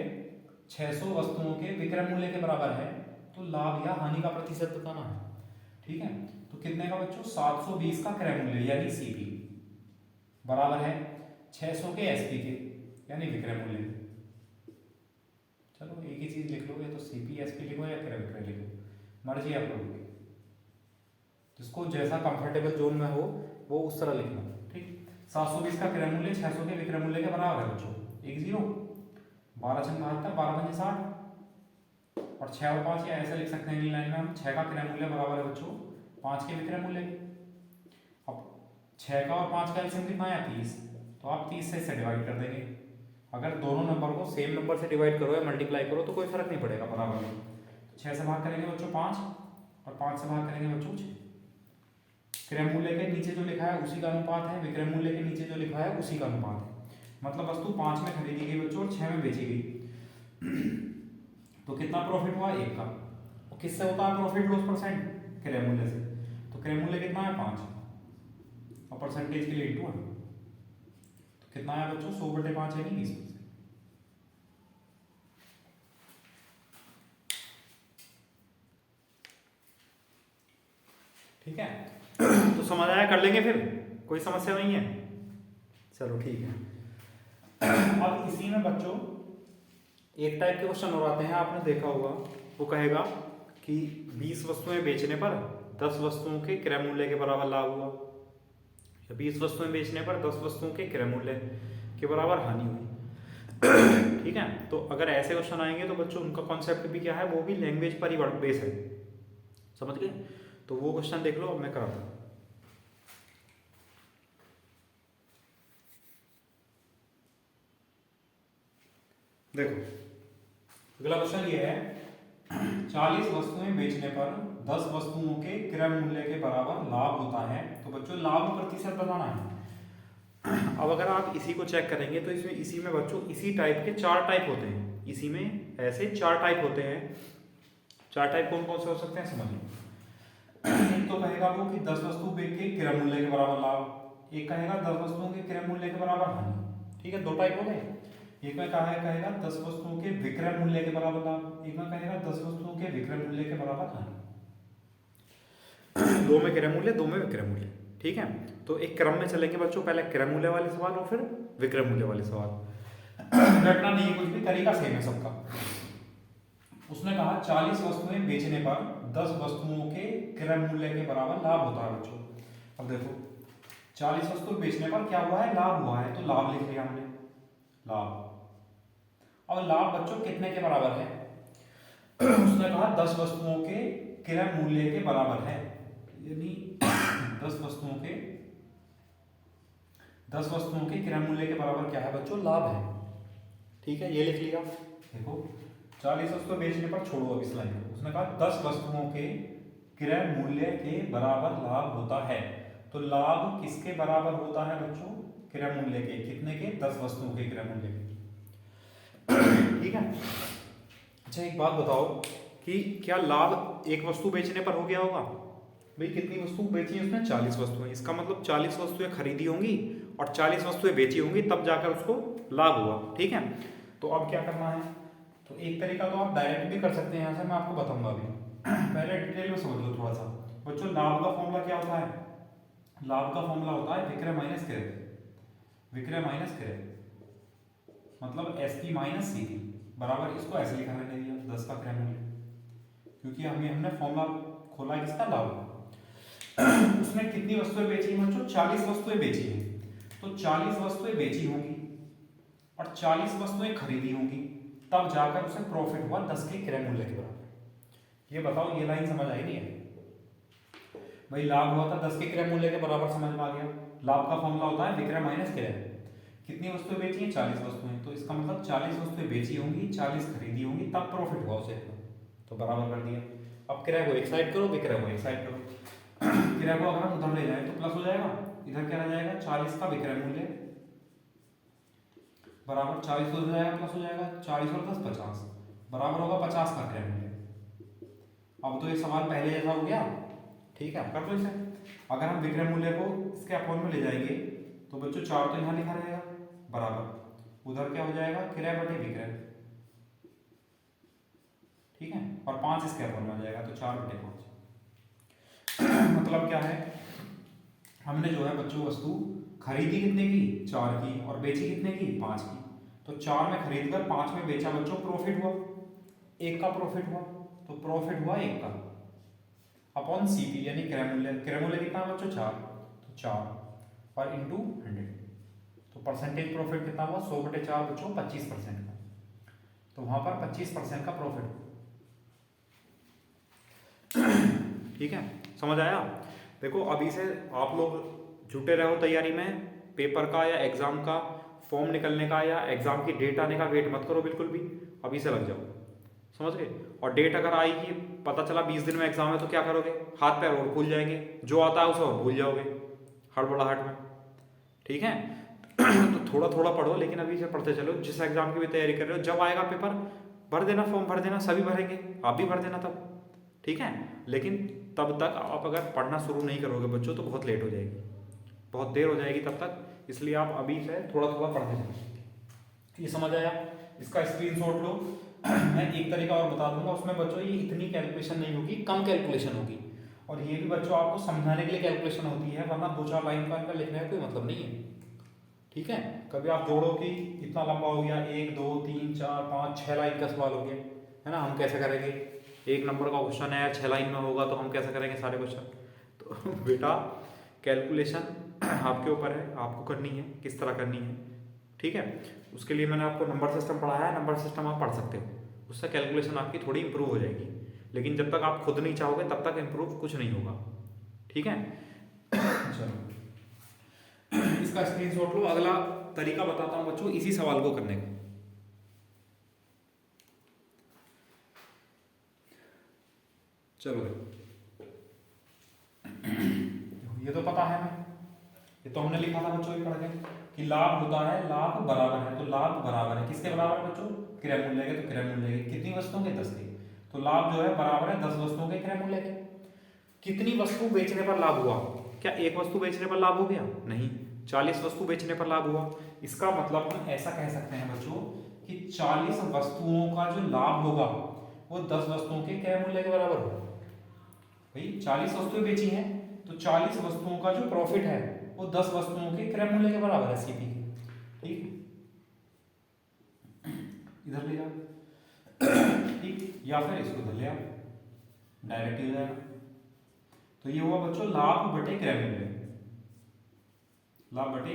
600 वस्तुओं के विक्रय मूल्य के बराबर है, तो लाभ या हानि का प्रतिशत बताना है। ठीक है, तो कितने का बच्चों, 720 का क्रय मूल्य यानी सीपी बराबर है 600 के एसपी के यानी विक्रय मूल्य। चलो एक ही चीज लिख लो, या तो सीपी एसपी लिखो या क्रय विक्रय लिखो, मर्जी आप लोगों की, जिसको जैसा कंफर्टेबल जोन में हो वो उस तरह लिखना। ठीक, 720 का क्रय मूल्य 600 के विक्रय मूल्य के बराबर है बच्चों, 1 0, 12 6 72, 12 5 60, और 6 और 5 या ऐसे लिख सकते हैं लाइन में हम, 6 का क्रय मूल्य बराबर है बच्चों 5 के विक्रय मूल्य के। अब 6 का और 5 का एलसीएम कितना आया 30, तो आप 30 से इसे डिवाइड कर देंगे। अगर दोनों नंबर को सेम नंबर से डिवाइड करो या मल्टीप्लाई करो तो कोई फर्क नहीं पड़ेगा, बराबर में। 6 से भाग करेंगे बच्चों 5 और 5 से भाग करेंगे बच्चों 6। क्रय मूल्य के नीचे जो लिखा है उसी का अनुपात है, विक्रय मूल्य के नीचे जो लिखा है उसी का अनुपात है। मतलब वस्तु 5 में खरीदी गई बच्चों और 6 में बेची गई तो कितना प्रॉफिट हुआ, 1 का। और किससे होता है प्रॉफिट, लॉस परसेंट, क्रय मूल्य से। तो क्रय मूल्य कितना है 5 और परसेंटेज के लिए 2 है, तो कितना है बच्चों 100/5 यानी 20%। ठीक है, तो समझ आया, कर लेंगे फिर, कोई समस्या नहीं है। चलो ठीक है। अब इसी में बच्चों एक टाइप के क्वेश्चन और आते हैं, आपने देखा होगा, वो कहेगा कि 20 वस्तुएं बेचने पर 10 वस्तुओं के क्रय मूल्य के बराबर लाभ हुआ, या 20 वस्तुएं बेचने पर 10 वस्तुओं के क्रय मूल्य के बराबर हानि हुई। ठीक है, तो अगर ऐसे क्वेश्चन आएंगे तो बच्चों उनका कॉन्सेप्ट भी क्या है, वो भी लैंग्वेज पर ही बेस है, समझ गए। तो वो क्वेश्चन देख लो, अब मैं कराता हूँ। देखो अगला क्वेश्चन ये है, 40 वस्तुएं बेचने पर 10 वस्तुओं के क्रय मूल्य के बराबर लाभ होता है, तो बच्चों लाभ प्रतिशत बताना है। अब अगर आप इसी को चेक करेंगे तो इसमें इसी में बच्चों इसी टाइप के 4 टाइप होते हैं, इसी में ऐसे 4 टाइप होते हैं। 4 टाइप कौन कौन से हो सकते हैं समझिए। एक तो कहेगा वो कि 10 वस्तु बेच के क्रय मूल्य के बराबर लाभ, एक कहेगा 10 वस्तुओं के क्रय मूल्य के बराबर हानि। ठीक है, 2 टाइप हो गए। एक में कहेगा 10 वस्तुओं के विक्रय मूल्य के बराबर लाभ, एक में कहेगा 10 वस्तुओं के विक्रय मूल्य के बराबर हानि। 2 में क्रय मूल्य, 2 में विक्रय मूल्य। ठीक है, तो एक क्रम में चलेंगे बच्चों, पहले क्रय मूल्य वाले सवाल और फिर विक्रय मूल्य वाले सवाल। रटना नहीं है कुछ भी, तरीका सेम है सबका। उसने कहा 40 वस्तुएं बेचने पर 10 वस्तुओं के क्रय मूल्य के बराबर लाभ होता है बच्चों। अब देखो 40 वस्तु बेचने पर क्या हुआ है, लाभ हुआ है, तो लाभ लिख लिया हमने, लाभ। अब लाभ बच्चों कितने के बराबर है, उसने कहा 10 वस्तुओं के क्रय मूल्य के बराबर है, यानी 10 वस्तुओं के क्रय मूल्य के बराबर क्या है बच्चों, लाभ है। ठीक है, ये लिख लिया। देखो 40 वस्तु बेचने पर, छोड़ो अब इस लाइन को, उसने कहा 10 वस्तुओं के क्रय मूल्य के बराबर लाभ होता है, तो लाभ किसके बराबर होता है बच्चों, क्रय मूल्य के। कितने के, 10 वस्तुओं के क्रय मूल्य के। ठीक है, अच्छा एक बात बताओ कि क्या लाभ एक वस्तु बेचने पर हो गया होगा, भाई कितनी वस्तु बेची है उसने, 40 वस्तुएं, इसका मतलब 40 वस्तुएं खरीदी होंगी और 40 वस्तुएं बेची होंगी, तब जाकर उसको लाभ हुआ। ठीक है, तो अब क्या करना है, तो एक तरीका तो आप डायरेक्ट भी कर सकते हैं, यहाँ से मैं आपको बताऊंगा अभी। पहले डिटेल में समझ लो थोड़ा सा बच्चों। लाभ का फॉर्मूला क्या होता है, लाभ का फॉर्मूला होता है विक्रय माइनस क्रय, विक्रय माइनस क्रय, मतलब एसपी माइनस सीपी बराबर, इसको ऐसे लिखा मैंने दिया 10 का क्रय मूल्य, क्योंकि हमने फॉर्मूला खोला किसका, लाभ। उसने कितनी वस्तुएं बेची हैं बच्चों, 40 वस्तुएं बेची हैं, तो 40 वस्तुएं बेची होंगी और 40 वस्तुएं खरीदी होंगी, तब जाकर उसे प्रॉफिट हुआ 10 के क्रय मूल्य के बराबर। ये बताओ, ये लाइन समझ आई नहीं है भाई, लाभ हुआ था 10 के क्रय मूल्य के बराबर, समझ में आ गया। लाभ का फॉर्मूला होता है विक्रय माइनस क्रय। कितनी वस्तुएं बेची हैं, 40 वस्तुएं, तो इसका मतलब 40 वस्तुएं बेची होंगी, 40 खरीदी होंगी, तब प्रॉफिट हुआ उसे, तो बराबर कर दिया। अब क्रय को एक साइड करो, विक्रय को एक साइड करो। क्रय को अगर हम उधर ले जाए तो प्लस हो जाएगा, इधर क्या रह जाएगा, 40 का विक्रय मूल्य बराबर 40 हो जाएगा, प्लस हो जाएगा 40 और 10 50 बराबर होगा 50 का क्रय मूल्य। अब तो ये सवाल पहले जैसा हो गया। ठीक है, कर दो इसे। अगर हम विक्रय मूल्य को इसके अपॉन में ले जाएंगे तो बच्चों 4 तो यहाँ लिखा रहेगा बराबर, उधर क्या हो जाएगा, क्रय बटे विक्रय। ठीक है, और 5 इसके अपॉन में आ जाएगा, तो 4 बटे 5। मतलब क्या है, हमने जो है बच्चों वस्तु खरीदी कितने की, 4 की, और बेची कितने की, 5 की। तो 4 में खरीद कर 5 में बेचा बच्चों, प्रॉफिट हुआ 1 का, प्रॉफिट हुआ, तो प्रॉफिट हुआ 1 का अपॉन सीपी, यानी क्रय मूल्य। क्रय मूल्य कितना बच्चों, 4, तो 4 और इंटू 100, तो परसेंटेज प्रॉफिट कितना हुआ, 100 बटे 4 बच्चों 25% का, तो वहां पर 25% का प्रॉफिट। ठीक है, समझ आया। देखो अभी से आप लोग जुटे रहो तैयारी में, पेपर का या एग्जाम का फॉर्म निकलने का या एग्जाम की डेट आने का वेट मत करो बिल्कुल भी, अभी से लग जाओ, समझ गए। और डेट अगर आएगी, पता चला 20 दिन में एग्जाम है, तो क्या करोगे, हाथ पैर और भूल जाएंगे, जो आता है उसे और भूल जाओगे हड़बड़ाहट में। ठीक है, तो थोड़ा थोड़ा पढ़ो, लेकिन अभी से पढ़ते चलो। जिस एग्जाम की भी तैयारी कर रहे हो, जब आएगा पेपर भर देना, फॉर्म भर देना, सभी भरेंगे, आप भी भर देना तब। ठीक है, लेकिन तब तक आप अगर पढ़ना शुरू नहीं करोगे बच्चों तो बहुत लेट हो जाएगी, बहुत देर हो जाएगी तब तक, इसलिए आप अभी से थोड़ा थोड़ा पढ़ते जाओ। ये समझ आया, इसका स्क्रीनशॉट लो। मैं एक तरीका और बता दूंगा, उसमें बच्चों ये इतनी कैलकुलेशन नहीं होगी, कम कैलकुलेशन होगी, और ये भी बच्चों आपको समझाने के लिए कैलकुलेशन होती है, वरना 2-4 लाइन का इनका लिखने का कोई मतलब नहीं है। ठीक है, कभी आप जोड़ो कि इतना लंबा हो गया, 1 2 3 4 5 6 लाइन का सवाल हो गया, है ना, हम कैसे करेंगे, 1 नंबर का क्वेश्चन है 6 लाइन में होगा तो हम कैसे करेंगे सारे क्वेश्चन। तो बेटा कैलकुलेशन आपके ऊपर है, आपको करनी है किस तरह करनी है, ठीक है। उसके लिए मैंने आपको नंबर सिस्टम पढ़ाया है, नंबर सिस्टम आप पढ़ सकते हो, उससे कैलकुलेशन आपकी थोड़ी इंप्रूव हो जाएगी। लेकिन जब तक आप खुद नहीं चाहोगे तब तक इंप्रूव कुछ नहीं होगा, ठीक है। चलो इसका स्क्रीनशॉट लो। अगला तरीका बताता हूं बच्चों इसी सवाल को करने का। चलो ये तो पता है हमें, ये तो हमने लिखा था बच्चों ये पढ़ के कि लाभ होता है, लाभ बराबर है, तो लाभ बराबर है किसके बराबर है बच्चों, क्रय मूल्य के। तो क्रय मूल्य के कितनी वस्तुओं के, 10 के। तो लाभ जो है बराबर है 10 वस्तुओं के क्रय मूल्य के। कितनी वस्तु बेचने पर लाभ हुआ, क्या एक वस्तु बेचने पर लाभ हो गया, नहीं, 40 वस्तु बेचने पर लाभ हुआ। इसका मतलब हम ऐसा कह सकते हैं बच्चों कि 40 वस्तुओं का जो लाभ होगा वो 10 वस्तुओं के क्रय मूल्य के बराबर होगा। भाई 40 वस्तुएं बेची हैं तो 40 वस्तुओं का जो प्रॉफिट है वो 10 वस्तुओं के क्रय मूल्य के बराबर है, सीपी के, ठीक है। इधर ले जाओ, ठीक, या फिर इसको इधर ले आओ, डायरेक्ट हो जाएगा। तो ये हुआ बच्चों लाभ बटे क्रय मूल्य, लाभ बटे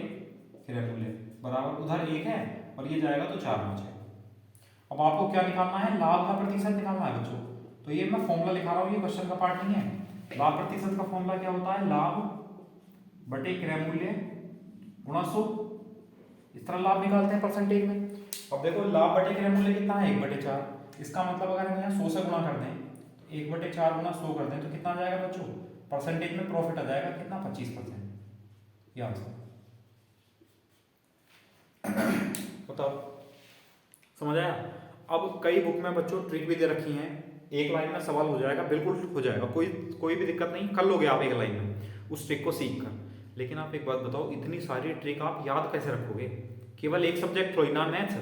क्रय मूल्य बराबर, उधर 1 है और ये जाएगा तो 4 में 6। अब आपको क्या निकालना है, लाभ का प्रतिशत निकालना है बच्चों। तो ये मैं फॉर्मूला लिखा रहा हूँ, ये क्वेश्चन का पार्ट नहीं है। लाभ प्रतिशत का फॉर्मूला क्या होता है, लाभ बटे क्रय मूल्य गुणा 100। इस तरह लाभ निकालते हैं परसेंटेज में। अब देखो लाभ बटे क्रय मूल्य कितना है, 1/4। इसका मतलब अगर हम यहाँ 100 से गुणा कर दें तो 1/4 गुणा 100 कर दें तो कितना आ जाएगा बच्चों, परसेंटेज में प्रॉफिट आ जाएगा कितना, 25%। ये आंसर बताओ, समझ आया। अब कई बुक में बच्चों ट्रिक भी दे रखी हैं, एक लाइन में सवाल हो जाएगा, बिल्कुल हो जाएगा, कोई भी दिक्कत नहीं, कर लोगे आप एक लाइन में उस ट्रिक को सीख कर। लेकिन आप एक बात बताओ, इतनी सारी ट्रिक आप याद कैसे रखोगे, केवल एक सब्जेक्ट थोड़ी ना मैथ्स,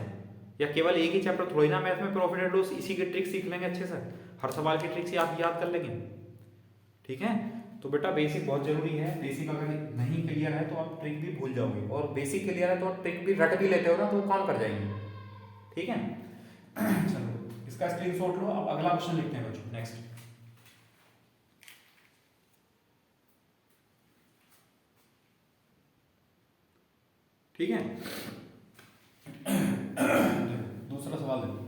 या केवल एक ही चैप्टर थोड़ी ना मैथ में प्रॉफिट एंड लॉस, इसी की ट्रिक सीख लेंगे अच्छे से, हर सवाल की ट्रिक से आप याद कर लेंगे, ठीक है। तो बेटा बेसिक बहुत जरूरी है, बेसिक अगर नहीं क्लियर है तो आप ट्रिक भी भूल जाओगे, और बेसिक क्लियर है तो आप ट्रिक भी रट भी लेते हो ना तो काम कर जाएंगे, ठीक है। चलो इसका स्क्रीनशॉट लो। अब अगला क्वेश्चन लिखते हैं बच्चों, नेक्स्ट। ठीक है, दूसरा सवाल देखो,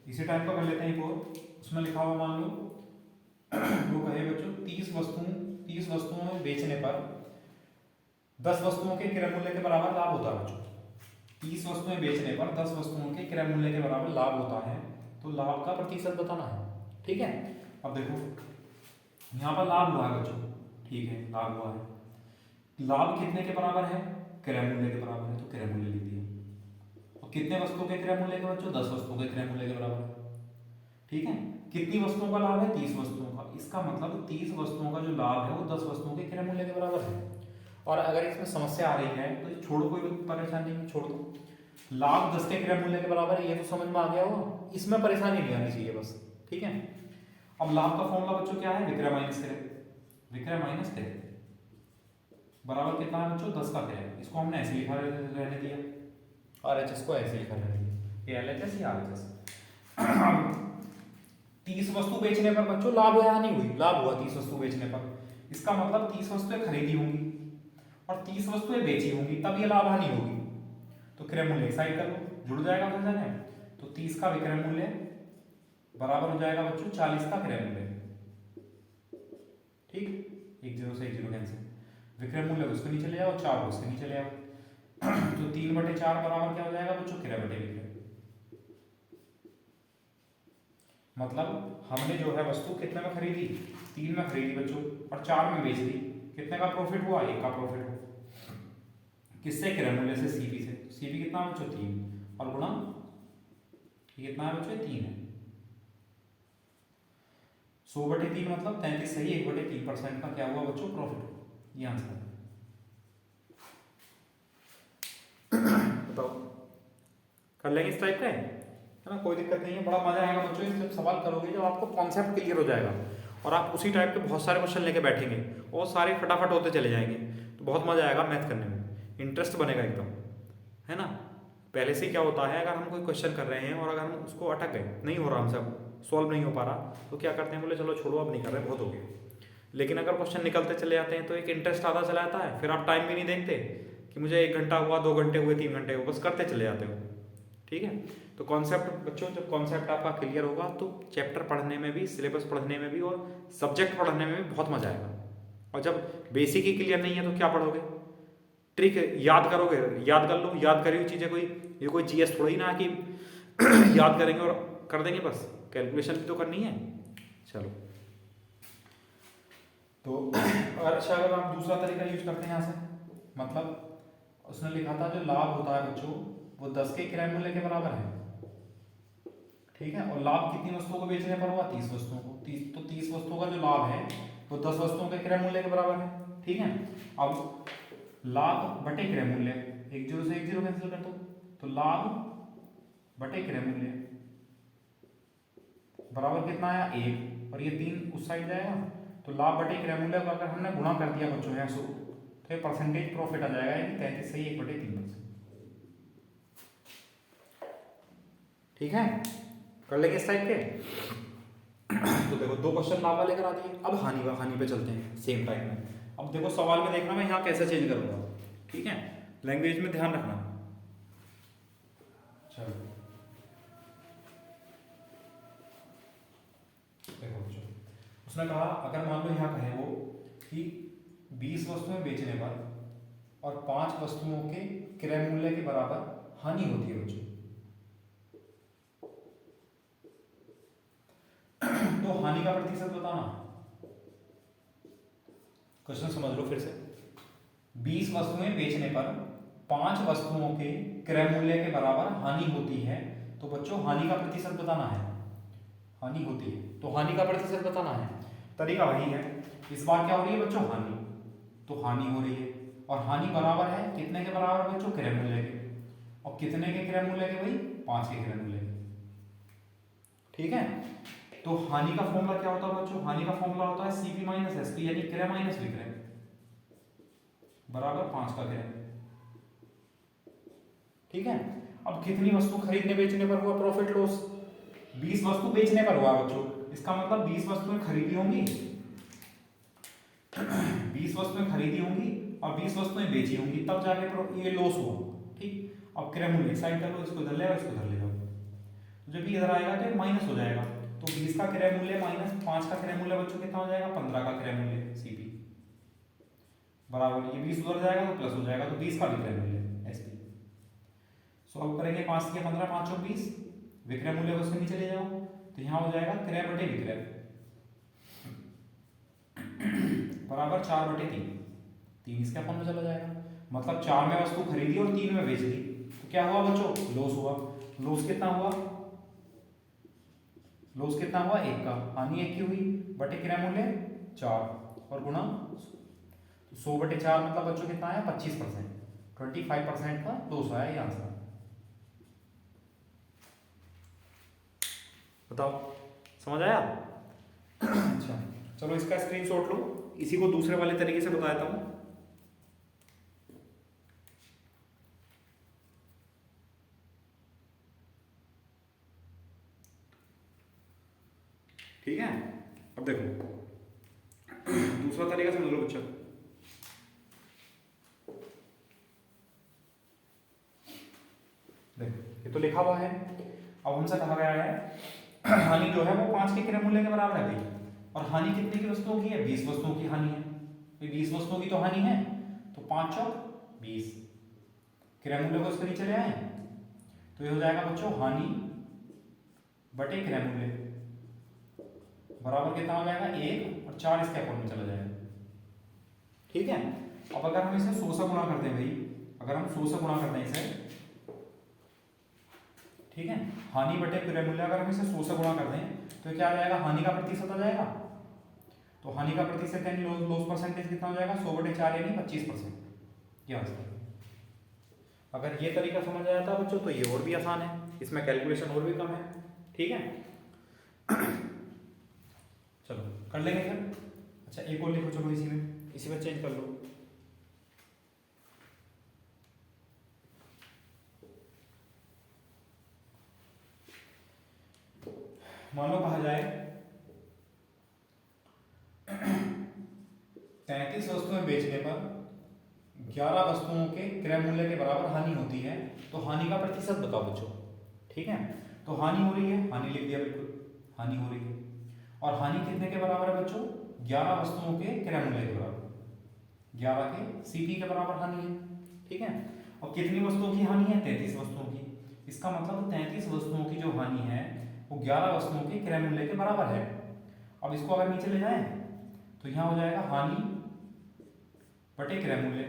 इसी टाइप का कर लेते हैं एक और। उसमें लिखा हुआ मान लो वो कहे बच्चों 30 वस्तुओं में बेचने पर 10 वस्तुओं के क्रय मूल्य के बराबर लाभ होता है बच्चों। 30 वस्तुएं बेचने पर 10 वस्तुओं के क्रय मूल्य के बराबर लाभ होता है, तो लाभ का प्रतिशत बताना है, ठीक है। अब देखो यहाँ पर लाभ हुआ है बच्चों, ठीक है, लाभ हुआ है। लाभ कितने के बराबर है, क्रय मूल्य के बराबर है, तो क्रय मूल्य लिख दिया। और कितने वस्तुओं के क्रय मूल्य के बच्चों, 10 वस्तुओं के क्रय मूल्य के बराबर है, ठीक है। कितनी वस्तुओं का लाभ है, 30 वस्तुओं का। इसका मतलब 30 वस्तुओं का जो लाभ है वो 10 वस्तुओं के क्रय मूल्य के बराबर है। और अगर इसमें समस्या आ रही है तो छोड़ो, कोई परेशानी नहीं, छोड़ दो। लाभ 10 के क्रय मूल्य के बराबर है, ये तो समझ में आ गया होगा, इसमें परेशानी नहीं आनी चाहिए बस, ठीक है। अब लाभ का फॉर्मूला बच्चों क्या है, विक्रय माइनस क्रय, विक्रय माइनस क्रय बराबर कितना है बच्चों, 10 का क्रय। इसको हमने ऐसे लिखा रहने दिया, RHS को ऐसे लिखा रहने दिया, ये LHS या RHS। 30 वस्तु बेचने पर बच्चों लाभ या नहीं हुई, लाभ हुआ 30 वस्तु बेचने पर। इसका मतलब 30 वस्तुएं खरीदी होंगी और 30 वस्तुएं बेची होंगी, तब ये लाभ हानि होगी। तो क्रय मूल्य साइड कर लो, जुड़ जाएगा फिर जाने। तो 30 का विक्रय मूल्य बराबर हो जाएगा बच्चों 40 का क्रय मूल्य, ठीक, 1 0 से 1 0 कैंसिल। विक्रय मूल्य उसके नीचे ले आओ, 4 उसके नीचे ले आओ, तो 3/4 बराबर क्या हो जाएगा बच्चों, क्रय बटे विक्रय। मतलब हमने जो है वस्तु कितने में खरीदी, 3 में खरीदी बच्चों और 4 में बेच दी, कितने का प्रॉफिट हुआ, 1 का प्रॉफिट हुआ। किससे, क्रय मूल्य से, सीपी से। सीपी कितना बच्चों, 3 और गुणा ये कितना है बच्चों, 3 है। 100/3 मतलब 33 सही, 1/3% का क्या हुआ बच्चों, प्रॉफिट। ये आंसर बताओ, कर लेंगे इस टाइप का है ना, कोई दिक्कत नहीं है। बड़ा मजा आएगा बच्चों जब सवाल करोगे, जब आपको कॉन्सेप्ट क्लियर हो जाएगा और आप उसी टाइप के बहुत सारे क्वेश्चन लेके बैठेंगे और सारे फटाफट होते चले जाएंगे, तो बहुत मजा आएगा मैथ करने में, इंटरेस्ट बनेगा एकदम, है ना। पहले से क्या होता है, अगर हम कोई क्वेश्चन कर रहे हैं और अगर हम उसको अटक गए, नहीं हो रहा हमसे, सॉल्व नहीं हो पा रहा, तो क्या करते हैं, बोले चलो छोड़ो अब नहीं कर रहे, बहुत हो गया। लेकिन अगर क्वेश्चन निकलते चले जाते हैं तो एक इंटरेस्ट आता चला जाता है, फिर आप टाइम भी नहीं देखते कि मुझे 1 घंटा हुआ, 2 घंटे हुए, 3 घंटे हुए, बस करते चले जाते हो। ठीक है, तो कॉन्सेप्ट बच्चों, जब कॉन्सेप्ट आपका क्लियर होगा तो चैप्टर पढ़ने में भी, सिलेबस पढ़ने में भी और सब्जेक्ट पढ़ने में भी बहुत मजा आएगा। और जब बेसिक ही क्लियर नहीं है तो क्या पढ़ोगे, ट्रिक याद करोगे, याद कर लो, याद करी हुई चीज़ें, कोई ये कोई जीएस थोड़ी ना कि याद करेंगे और कर देंगे, बस कैलकुलेशन भी तो करनी है। चलो, तो अच्छा अगर आप दूसरा तरीका यूज करते हैं यहाँ से, मतलब उसने लिखा था जो लाभ होता है बच्चों वो 10 के क्रय मूल्य के बराबर है। ठीक है, और लाभ कितनी वस्तुओं को बेचने पर हुआ, 30 वस्तुओं को, 30 वस्तुओं का जो लाभ है वो 10 वस्तुओं के क्रय मूल्य के बराबर है। ठीक है, अब लाभ बटे क्रय मूल्य, 1 0 से 1 0 कैंसिल कर दो, तो लाभ बटे क्रय मूल्य बराबर कितना आया, 1, और ये 3 उस साइड जाएगा, तो लाभ बटे क्रय मूल्य को अगर हमने गुणा कर दिया बच्चों यहाँ से, तो ये परसेंटेज प्रॉफिट आ जाएगा, यानी 33 सही 1/3%। ठीक है, कर लेंगे इस टाइप के। तो देखो 2 क्वेश्चन लाभ वाले करा दिए, अब हानि पे चलते हैं सेम टाइम में। अब देखो सवाल में देखना मैं यहाँ कैसे चेंज करूंगा। ठीक है, लैंग्वेज में ध्यान रखना। चलो देखो बच्चों, उसने कहा अगर मान लो यहाँ कहे वो कि 20 वस्तुएं बेचने पर और 5 वस्तुओं के क्रय मूल्य के बराबर हानि होती है बच्चों, तो हानि का प्रतिशत बताना। क्वेश्चन समझ लो फिर से, 20 वस्तुएं बेचने पर 5 वस्तुओं के क्रय मूल्य के बराबर हानि होती है, तो बच्चों हानि का प्रतिशत बताना है। हानि होती है तो हानि का प्रतिशत बताना है। तरीका वही है, इस बार क्या हो रही है बच्चों, हानि, तो हानि हो रही है, और हानि बराबर है कितने के बराबर बच्चों, क्रय मूल्य के, और कितने के क्रय मूल्य के, भाई 5 के क्रय मूल्य के। ठीक है, तो हानि का फॉर्मूला क्या होता है बच्चों, हानि का फॉर्मूला होता है सीपी माइनस एसपी, यानी क्रय माइनस विक्रय बराबर 5 का क्रय। ठीक है, अब कितनी वस्तु खरीदने बेचने पर हुआ प्रॉफिट लॉस, 20 वस्तु बेचने पर हुआ बच्चों, इसका मतलब 20 वस्तुएं खरीदी होंगी 20 वस्तुएं खरीदी होंगी और 20 वस्तुएं बेची होंगी, तब जाके ये लॉस हुआ। ठीक, अब क्रय मूल्य साइड कर लो, इसको इधर ले आओ, इसको इधर ले जाओ, तो जब ये इधर आएगा तो माइनस हो जाएगा, तो 20 का क्रय मूल्य माइनस 5 का क्रय मूल्य बच्चों कितना हो जाएगा, 15 का क्रय मूल्य सीपी बराबर, ये 20 उधर जाएगा तो प्लस हो जाएगा, तो 20 का भी क्रय मूल्य एसपी। सॉल्व करेंगे, 5 के 15, 5 और 20, विक्रय मूल्य को उसके नीचे ले जाओ, तो यहाँ हो जाएगा क्रय बटे विक्रय बराबर 4/3, 3 इसके अपन में चला जाएगा, मतलब 4 में वस्तु खरीदी और 3 में बेच दी, तो क्या हुआ बच्चों, लॉस हुआ। लॉस कितना हुआ, लॉस कितना हुआ, 1 का, हानि 1 की हुई, बटे क्रय मूल्य 4 और गुणा 100/4, मतलब बच्चों कितना आया, 25%, 25% का लॉस आया, ये आंसर। बताओ समझ आया? अच्छा चलो इसका स्क्रीनशॉट लो, इसी को दूसरे वाले तरीके से बता देता हूं। ठीक है, अब देखो दूसरा तरीका समझ लो बच्चों। देखो ये तो लिखा हुआ है, अब हमसे कहा गया है हानि जो है वो 5 के क्रय मूल्य के बराबर है भाई, और हानि कितने की वस्तुओं की है, 20 वस्तुओं की हानि है, तो 20 वस्तुओं की तो हानि है, तो 5 चौक 20, क्रय मूल्य को इसके नीचे ले आए, तो ये हो जाएगा बच्चों हानि बटे क्रय मूल्य बराबर कितना हो जाएगा, 1, और 4 इसके अकाउंट में चला जाएगा। ठीक है, अब अगर हम इसे 100 से गुणा करते हैं भाई, अगर हम 100 से गुणा करते हैं इसे, ठीक है, हानि बटे क्रय मूल्य अगर हम इसे 100 से गुणा कर दें तो क्या आ जाएगा, हानि का प्रतिशत आ जाएगा, तो हानि का प्रतिशत यानी लॉस परसेंटेज कितना हो जाएगा, 100/4 यानी 25%। ये आंसर। अगर ये तरीका समझ आया था बच्चों तो ये और भी आसान है, इसमें कैलकुलेशन और भी कम है। ठीक है चलो कर लेंगे फिर। अच्छा एक और लिखो, चलो इसी में चेंज कर लो। मान लो कहा जाए 33 वस्तुएं बेचने पर 11 वस्तुओं के क्रय मूल्य के बराबर हानि होती है, तो हानि का प्रतिशत बताओ बच्चों। ठीक है, तो हानि हो रही है, हानि लिख दिया, बिल्कुल हानि हो रही है। और हानि कितने के बराबर है बच्चों? 11 वस्तुओं के क्रय मूल्य के बराबर, 11 के सीपी के बराबर हानि है। ठीक है, और कितनी वस्तुओं की हानि है? 33 वस्तुओं की। इसका मतलब 33 वस्तुओं की जो हानि है वो 11 वस्तुओं के क्रय मूल्य के बराबर है। अब इसको अगर नीचे ले जाएं तो यहां हो जाएगा हानि बटे क्रय मूल्य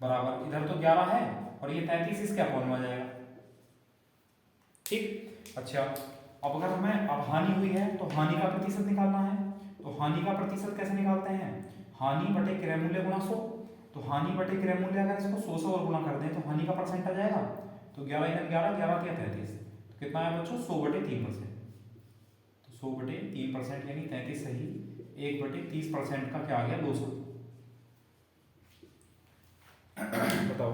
बराबर, इधर तो 11 है और ये 33 इसके अपॉन में आ जाएगा। ठीक, अच्छा अब अगर हमें अब हानि हुई है तो हानि का प्रतिशत निकालना है। तो हानि का प्रतिशत कैसे निकालते हैं? हानि बटे क्रय मूल्य गुणा 100। तो हानि बटे क्रय मूल्य अगर इसको 100 से और गुणा कर दें तो हानि का परसेंट आ जाएगा। तो 11 इधर 11, 11 या 33, तो कितना है बच्चों? 100 बटे 3%। तो 100 बटे 3% यानी 33 सही, 1 बटे 30% का क्या आ गया? 200। बताओ,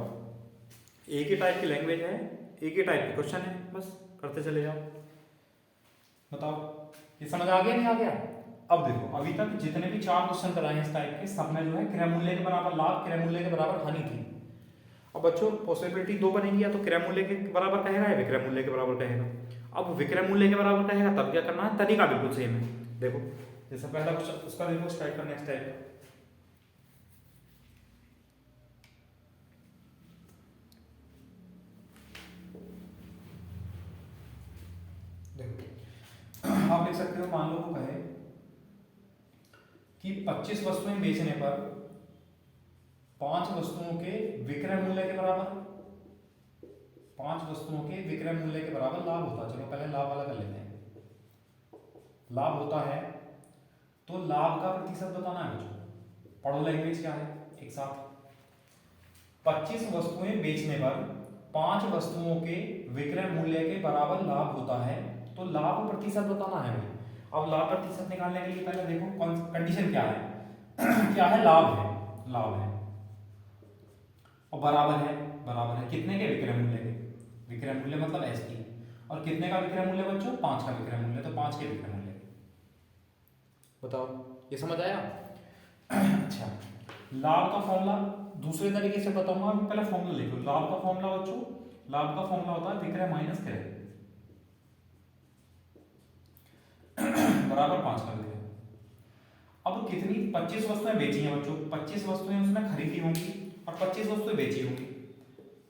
एक ही टाइप की लैंग्वेज है, एक ही टाइप के क्वेश्चन है, बस करते चले जाओ। बताओ ये समझ आ गया नहीं आ गया? अब देखो, अभी तक जितने भी 4 क्वेश्चन कराए हैं इस टाइप के, सब में जो है क्रय मूल्य के बराबर लाभ, क्रय मूल्य के बराबर हानि थी। अब बच्चों पॉसिबिलिटी 2 बनेगी, या तो क्रय मूल्य के बराबर कहेगा या विक्रय मूल्य के बराबर कहेगा। अब विक्रय मूल्य के बराबर कहेगा तब क्या करना है? तरीका बिल्कुल सेम है। देखो जैसे पहला क्वेश्चन उसका देखो, स्टार्ट करना नेक्स्ट टाइप का। देखो आप लिख सकते हो, मान लो वो कहे कि 25 वस्तुएं बेचने पर 5 वस्तुओं के विक्रय मूल्य के बराबर, 5 वस्तुओं के विक्रय मूल्य के बराबर लाभ होता है। चलो पहले लाभ वाला कर लेते हैं। लाभ होता है तो लाभ का प्रतिशत बताना है बच्चों। पढ़ो लैंग्वेज क्या है एक साथ। 25 वस्तुएं बेचने पर 5 वस्तुओं के विक्रय मूल्य के बराबर लाभ होता है, तो लाभ प्रतिशत बताना है भाई। अब लाभ प्रतिशत निकालने के लिए पहले देखो कंडीशन क्या है। क्या है? लाभ है, लाभ है और बराबर है, बराबर है कितने के? विक्रय मूल्य के। विक्रय मूल्य मतलब एसपी, और कितने का विक्रय मूल्य बच्चों? 5 का विक्रय मूल्य, तो 5 के विक्रय मूल्य। बताओ ये समझ आया? अच्छा, लाभ का फॉर्मूला दूसरे तरीके से बताऊंगा, पहले फॉर्मूला लिखो। लाभ का फॉर्मूला बच्चों, लाभ का फॉर्मूला होता है विक्रय माइनस क्रय बराबर 5 का विक्रय। अब कितनी? 25 वस्तुएं बेची हैं बच्चों, 25 वस्तुएं उसने खरीदी होंगी और 25 वस्तुएं बेची होंगी।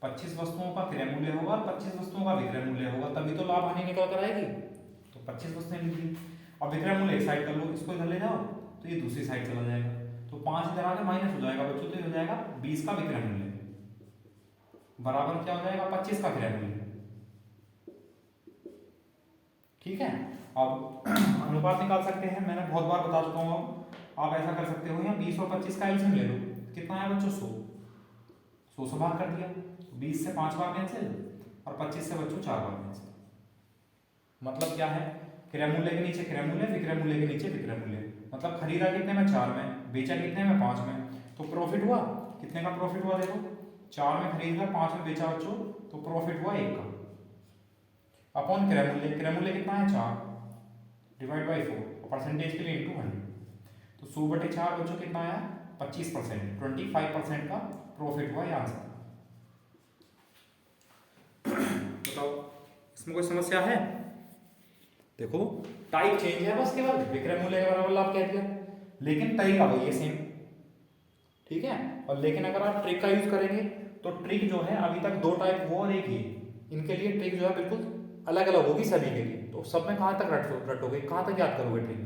25 वस्तुओं का क्रय मूल्य होगा और 25 वस्तुओं का विक्रय मूल्य होगा, तभी तो लाभ हानि निकल कर आएगी। तो 25 वस्तुएं लिखी। अब विक्रय मूल्य एक साइड कर लो, इसको इधर ले जाओ तो ये दूसरी साइड चला जाएगा, तो 5 इधर आके माइनस हो जाएगा बच्चों, तो ये हो जाएगा 20 का विक्रय मूल्य बराबर क्या हो जाएगा? 25 का क्रय मूल्य। ठीक है, अब अनुपात निकाल सकते हैं, मैंने बहुत बार बता चुका हूं। अब आप ऐसा कर सकते हो, यहाँ 20 और 25 का एलसीएम ले लो। कितना है बच्चों? 100 से भाग कर दिया, 20 से 5 बार कैंसिल और 25 से बच्चों 4 बार कैंसिल। मतलब क्या है? क्रय मूल्य के नीचे क्रय मूल्य, विक्रय मूल्य के नीचे विक्रय मूल्य। मतलब खरीदा कितने में? 4 में, बेचा कितने में? 5 में। तो प्रॉफिट हुआ कितने का? प्रॉफिट हुआ देखो, 4 में खरीदा, 5 में बेचा बच्चों, तो प्रॉफिट हुआ 1 का। अपॉन क्रय मूल्य, क्रय मूल्य कितना है? 4 डिवाइड बाई 4, परसेंटेज के लिए इंटू 100। तो 100 बटे 4 बच्चों कितना आया? 25%, 25% का प्रॉफिट हुआ ये आंसर। बताओ इसमें कोई समस्या है? देखो टाइप चेंज है बस, केवल विक्रय मूल्य के बराबर लाभ कह दिया, लेकिन तरीका वही है सेम। ठीक है, और लेकिन अगर आप ट्रिक का यूज करेंगे तो ट्रिक जो है, अभी तक 2 टाइप वो और एक ही, इनके लिए ट्रिक जो है बिल्कुल अलग अलग होगी सभी के लिए। तो सब में कहाँ तक रटोगे, कहाँ तक याद करोगे ट्रिक?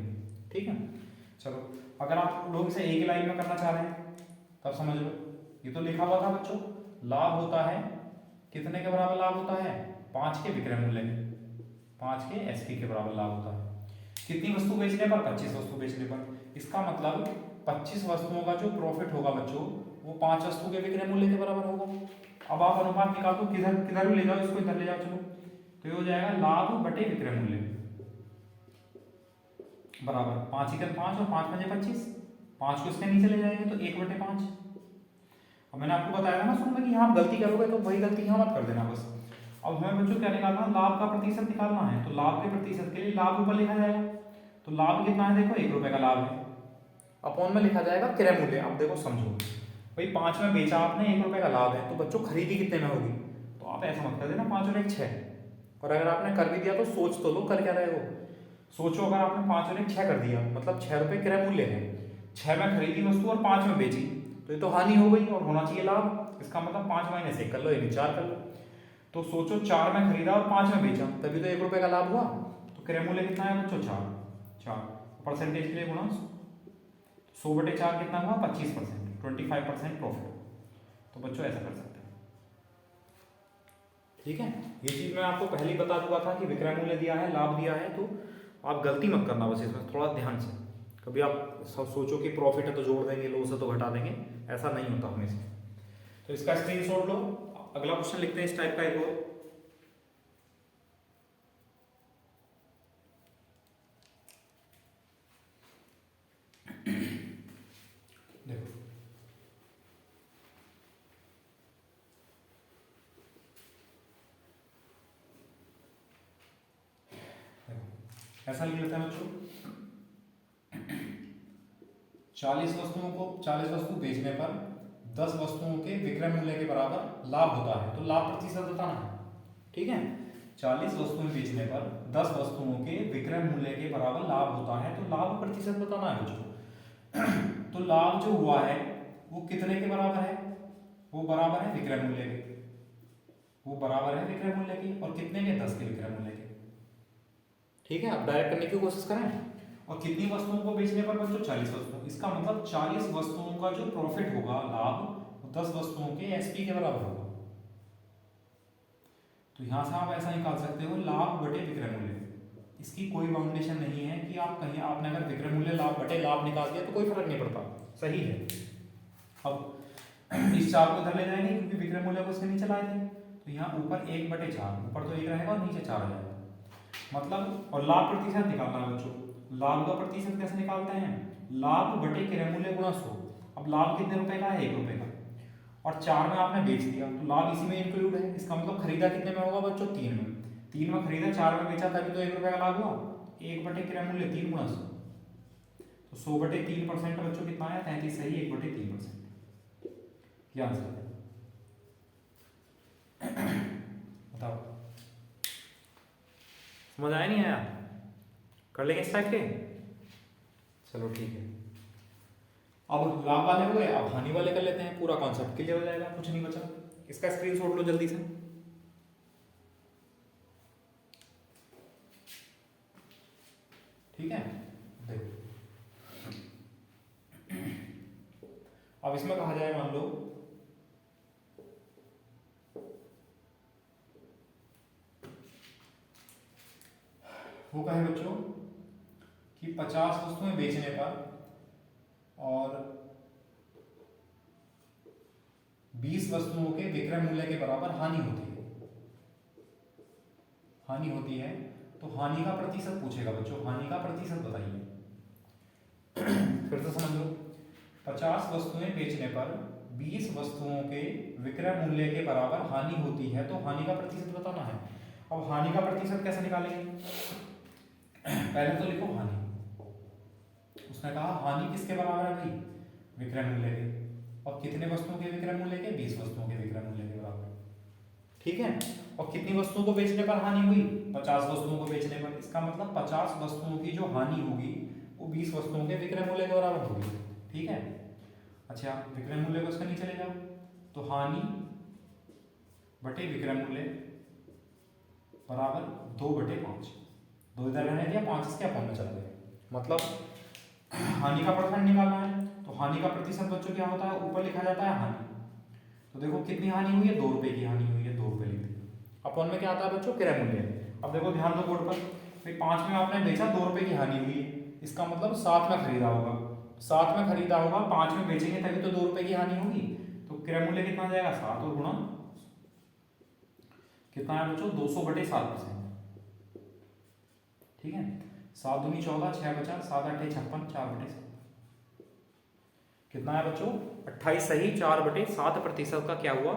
ठीक है, चलो अगर आप लोग इसे एक ही लाइन में करना चाह रहे हैं तब समझ लो। ये तो लिखा हुआ था बच्चों, लाभ होता है कितने के बराबर? लाभ होता है 5 के विक्रय मूल्य के, 5 के एसपी के बराबर लाभ होता है। कितनी वस्तु बेचने पर? 25 वस्तु बेचने पर। इसका मतलब 25 वस्तुओं का जो प्रॉफिट होगा बच्चों, वो 5 वस्तु के विक्रय मूल्य के बराबर होगा। अब आप अनुपात निकाल दो, किधर किधर भी ले जाओ, इसको इधर ले जाओ, चलो तो ये हो जाएगा लाभ बटे विक्रय मूल्य बराबर 5 इधर 5 और 5 पंजे 25, 5 को इसके नीचे ले जाएंगे तो 1 बटे 5। अब मैंने आपको बताया था ना शुरू में कि यहाँ आप गलती करोगे तो वही गलती यहाँ मत कर देना बस। अब हमें बच्चों क्या निकालना है, लाभ का प्रतिशत निकालना है। तो लाभ के प्रतिशत के लिए लाभ ऊपर लिखा जाएगा। तो लाभ कितना है, देखो 1 रुपए का लाभ है, अपॉन में लिखा जाएगा क्रय मूल्य। अब देखो समझो भाई, 5 में बेचा आपने, 1 रुपए का लाभ है, तो बच्चों खरीदी कितने में होगी। तो आप ऐसा मत कर देना 5 और 1 6, और अगर आपने कर भी दिया तो सोच तो लो कर क्या रहे हो। सोचो अगर आपने 5 और 1 6 कर दिया, मतलब 6 रुपए क्रय मूल्य है, 6 में खरीदी वस्तु और 5 में बेची, तो ये तो हानि हो गई और होना चाहिए लाभ। इसका मतलब 5 माइनस 1 कर लो, यानी 4 कर लो। तो सोचो 4 में खरीदा और 5 में बेचा, तभी तो 1 रुपए का लाभ हुआ। तो क्रय मूल्य कितना है बच्चों, 4 परसेंटेज के लिए गुणा 100/4 कितना हुआ, 25%, 25% प्रॉफिट। तो बच्चों ऐसा कर सकते हैं। ठीक है, ये चीज मैं आपको पहले ही बता चुका था कि विक्रय मूल्य दिया है, लाभ दिया है, तो आप गलती मत करना, बस इसमें थोड़ा ध्यान से। कभी आप सब सोचो कि प्रॉफिट है तो जोड़ देंगे, लॉस है तो घटा देंगे, ऐसा नहीं होता हमेशा। तो इसका स्क्रीनशॉट लो। अगला क्वेश्चन लिखते हैं इस टाइप का एक और। देखो ऐसा लिख लेते हैं बच्चों, 40 वस्तु बेचने पर 10 वस्तुओं के विक्रय मूल्य के बराबर लाभ होता है, तो लाभ प्रतिशत बताना है। ठीक है, 40 वस्तुएं बेचने पर 10 वस्तुओं के विक्रय मूल्य के बराबर लाभ होता है, तो लाभ प्रतिशत बताना है बच्चों। तो लाभ जो हुआ है वो कितने के बराबर है, वो बराबर है विक्रय मूल्य के, वो बराबर है विक्रय मूल्य की, और कितने के, 10 के विक्रय मूल्य के। ठीक है, अब डायरेक्ट करने की कोशिश करें। और कितनी वस्तुओं को बेचने पर बच्चों, 40 वस्तुओं। इसका मतलब 40 वस्तुओं का जो प्रॉफिट होगा, लाभ, 10 वस्तुओं के एसपी के बराबर होगा। तो यहां से आप ऐसा निकाल सकते हो, लाभ बटे विक्रय मूल्य। इसकी कोई बाउंडेशन नहीं है कि आप कहीं, आपने अगर विक्रय मूल्य लाभ बटे लाभ निकाल दिया तो कोई फर्क नहीं पड़ता, सही है। अब इस 4 को इधर ले जाएंगे क्योंकि विक्रय मूल्य को इसके नीचे लाए थे, तो यहाँ ऊपर 1/4, ऊपर तो 1 रहेगा और नीचे 4 रहेगा, मतलब। और लाभ प्रतिशत निकालना है बच्चों। लाभ का प्रतिशत कैसे निकालते हैं, लाभ बटे क्रय मूल्य गुणा 100। अब लाभ कितने रुपए का है, 1 रुपए का, और 4 में आपने बेच दिया, तो लाभ इसी में इंक्लूड है। इसका मतलब खरीदा कितने में होगा बच्चों, 3 में। 3 में खरीदा, 4 में बेचा, तभी तो 1 रुपए का लाभ हुआ। 1 बटे क्रय मूल्य 3 गुणा 100, तो 100/3% बच्चों कितना आया, 33। सही, 1/3%, ये आंसर है। बताओ समझ आया नहीं आया, कर लेंगे इस टाइप के। चलो ठीक है, अब लाभ वाले हो गए, अब हानि वाले कर लेते हैं। पूरा कॉन्सेप्ट क्लियर हो जाएगा, कुछ नहीं बचा। इसका स्क्रीनशॉट लो जल्दी से। ठीक है, देखो अब इसमें कहा जाए, मान लो वो कहे बच्चों कि 50 वस्तुएं बेचने पर और 20 वस्तुओं के विक्रय मूल्य के बराबर हानि होती है, हानि होती है। तो हानि का प्रतिशत पूछेगा बच्चों, हानि का प्रतिशत बताइए। फिर से समझ लो, 50 वस्तुएं बेचने पर 20 वस्तुओं के विक्रय मूल्य के बराबर हानि होती है, तो हानि का प्रतिशत बताना है। अब हानि का प्रतिशत कैसे निकालेंगे, पहले तो लिखो हानि। उसने कहा हानि किसके बराबर है भाई, विक्रय मूल्य के, और कितने वस्तुओं के विक्रय मूल्य के, 20 वस्तुओं के विक्रय मूल्य के बराबर। ठीक है, और कितनी वस्तुओं को बेचने पर हानि हुई, 50 वस्तुओं को बेचने पर। इसका मतलब 50 वस्तुओं की जो हानि होगी वो 20 वस्तुओं के विक्रय मूल्य के बराबर होगी। ठीक है, अच्छा विक्रय मूल्य को इसके नीचे ले जाओ, तो हानि बटे विक्रय मूल्य बराबर 2/5। 2 इधर रहने दिया, 5 इसके अपॉन में चला गया। मतलब हानि का परसेंट निकालना है, तो हानि का प्रतिशत बच्चों क्या होता है, ऊपर लिखा जाता है हानि। तो देखो कितनी हानि हुई है, 2 रुपए की हानि हुई है, 2 रुपए लिख दिया। अपॉन में क्या आता है बच्चों, क्रय मूल्य। अब देखो ध्यान दो बोर्ड पर, भाई 5 में आपने बेचा, 2 रुपए की हानि हुई है, इसका मतलब 7 में खरीदा होगा, 7 में खरीदा होगा, 5 में बेचेंगे तभी तो 2 रुपए की हानि होगी। तो क्रय मूल्य कितना जाएगा, 7 और गुणा कितना है बच्चों, 200/7%। ठीक है, 7 दूनी 14, 6 बचा, 7 8 56, 4/7 कितना है बच्चों, 28। सही, 4/7% का क्या हुआ,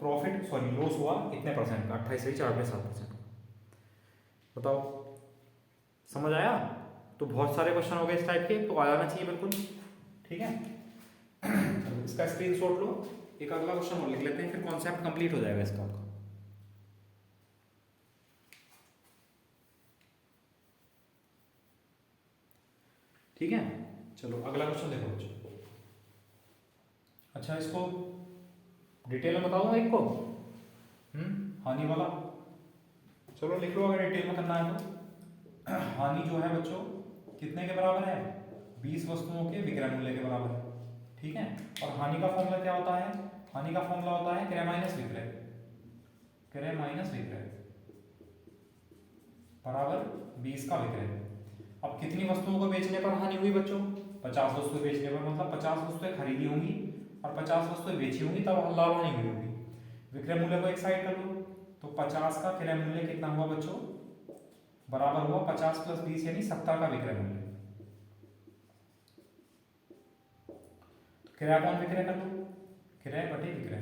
प्रॉफिट सॉरी लॉस हुआ इतने परसेंट का, 28 से 4.7%। बताओ समझ आया? तो बहुत सारे क्वेश्चन हो गए इस टाइप के, तो आ जाना चाहिए बिल्कुल। ठीक है, चलो इसका स्क्रीनशॉट लो, एक अगला क्वेश्चन और लिख लेते हैं, फिर कॉन्सेप्ट कंप्लीट हो जाएगा इसका आपका। ठीक है, चलो अगला क्वेश्चन देखो बच्चों। अच्छा इसको डिटेल में बताऊंगा एक को, हानि वाला। चलो लिख लो अगर डिटेल में करना है तो। हानि जो है बच्चों कितने के बराबर है? 20 वस्तुओं के विक्रय मूल्य के बराबर है। ठीक है, और हानि का फॉर्मूला क्या होता है? हानि का फॉर्मूला होता है क्रय माइनस विक्रय, क्रय माइनस विक्रय बराबर 20 का विक्रय। अब कितनी वस्तुओं को बेचने पर हानि हुई बच्चों? 50 वस्तुएं बेचने पर, मतलब 50 वस्तुएं खरीदी होंगी और 50 वस्तुएं बेची होंगी, तब लाभ हानि हुई होगी। विक्रय मूल्य को एक साइड कर लो, तो 50 का क्रय मूल्य कितना हुआ बच्चों? बराबर हुआ 50 प्लस 20 यानी 70 का विक्रय मूल्य। क्रय अपॉन विक्रय कर लो, क्रय बटे विक्रय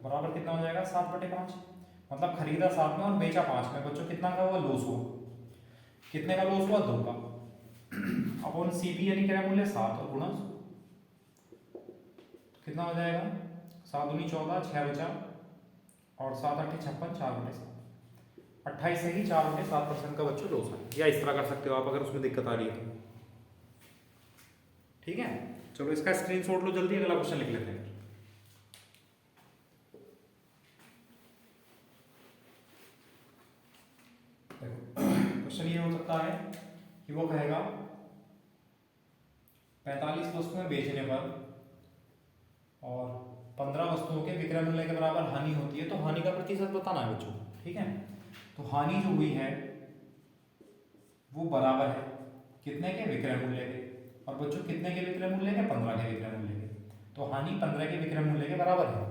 बराबर कितना हो जाएगा? 7/5। मतलब खरीदा 7 में और बेचा 5 में बच्चों, कितना का हुआ? लॉस हुआ। कितने का लॉस हुआ? 2 का। अपॉन सीपी यानी क्रय मूल्य 7 और गुणा कितना हो जाएगा? 7 दूनी 14, 6 बचा और 7 8 56, 4/7। 28 से ही 4/7% का बच्चों लॉस है, या इस तरह कर सकते हो आप अगर उसमें दिक्कत आ रही है तो। ठीक है, चलो इसका स्क्रीनशॉट लो जल्दी, अगला क्वेश्चन लिख लेते हैं। क्वेश्चन ये हो सकता है कि वो कहेगा 45 वस्तुएं बेचने पर और 15 वस्तुओं के विक्रय मूल्य के बराबर हानि होती है, तो हानि का प्रतिशत बताना है बच्चों। ठीक है, तो हानि जो हुई है वो बराबर है कितने के? विक्रय मूल्य के। और बच्चों कितने के विक्रय मूल्य के? 15 के विक्रय मूल्य के। तो हानि 15 के विक्रय मूल्य के बराबर है।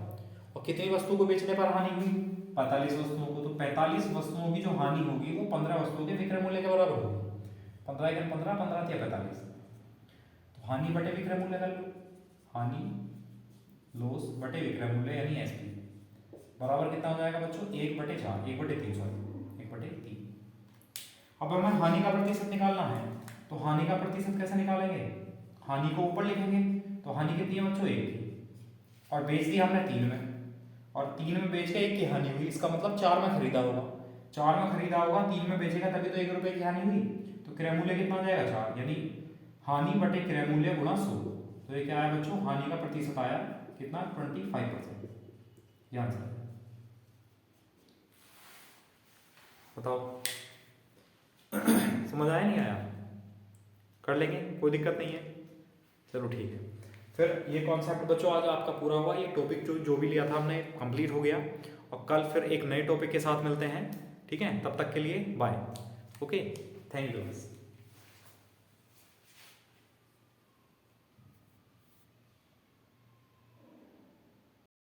और कितनी वस्तु को बेचने पर हानि हुई? 45 वस्तुओं को। तो 45 वस्तुओं की जो हानि होगी वो 15 वस्तुओं के विक्रय मूल्य के बराबर होगी। 15 × 15, 15 × 45। तो हानि बटे विक्रय मूल्य कर लो, हानि लॉस बटे विक्रय मूल्य यानी एसपी बराबर कितना हो जाएगा बच्चों? 1/4, 1/3 सॉरी 1/3। अब हमें हानि का प्रतिशत निकालना है, तो हानि का प्रतिशत कैसे निकालेंगे? हानि को ऊपर लिखेंगे, तो हानि कितनी है बच्चों? 1 की। और बेच दी हमने 3 में, और 3 में बेच के 1 की हानि हुई, इसका मतलब 4 में खरीदा होगा। 4 में खरीदा होगा, 3 में बेचेगा तभी तो 1 रुपए की हानि हुई। तो क्रय मूल्य कितना हो जाएगा? 4, यानी हानि बटे क्रय मूल्य गुणा 100। तो ये क्या है बच्चों? हानि का प्रतिशत आया कितना? 25%। ये आंसर है। बताओ समझ आया नहीं आया? कर लेंगे, कोई दिक्कत नहीं है। चलो ठीक है, फिर ये कॉन्सेप्ट बच्चों आज आपका पूरा हुआ। ये टॉपिक जो भी लिया था हमने कंप्लीट हो गया, और कल फिर एक नए टॉपिक के साथ मिलते हैं। ठीक है, तब तक के लिए बाय। Okay, thank you.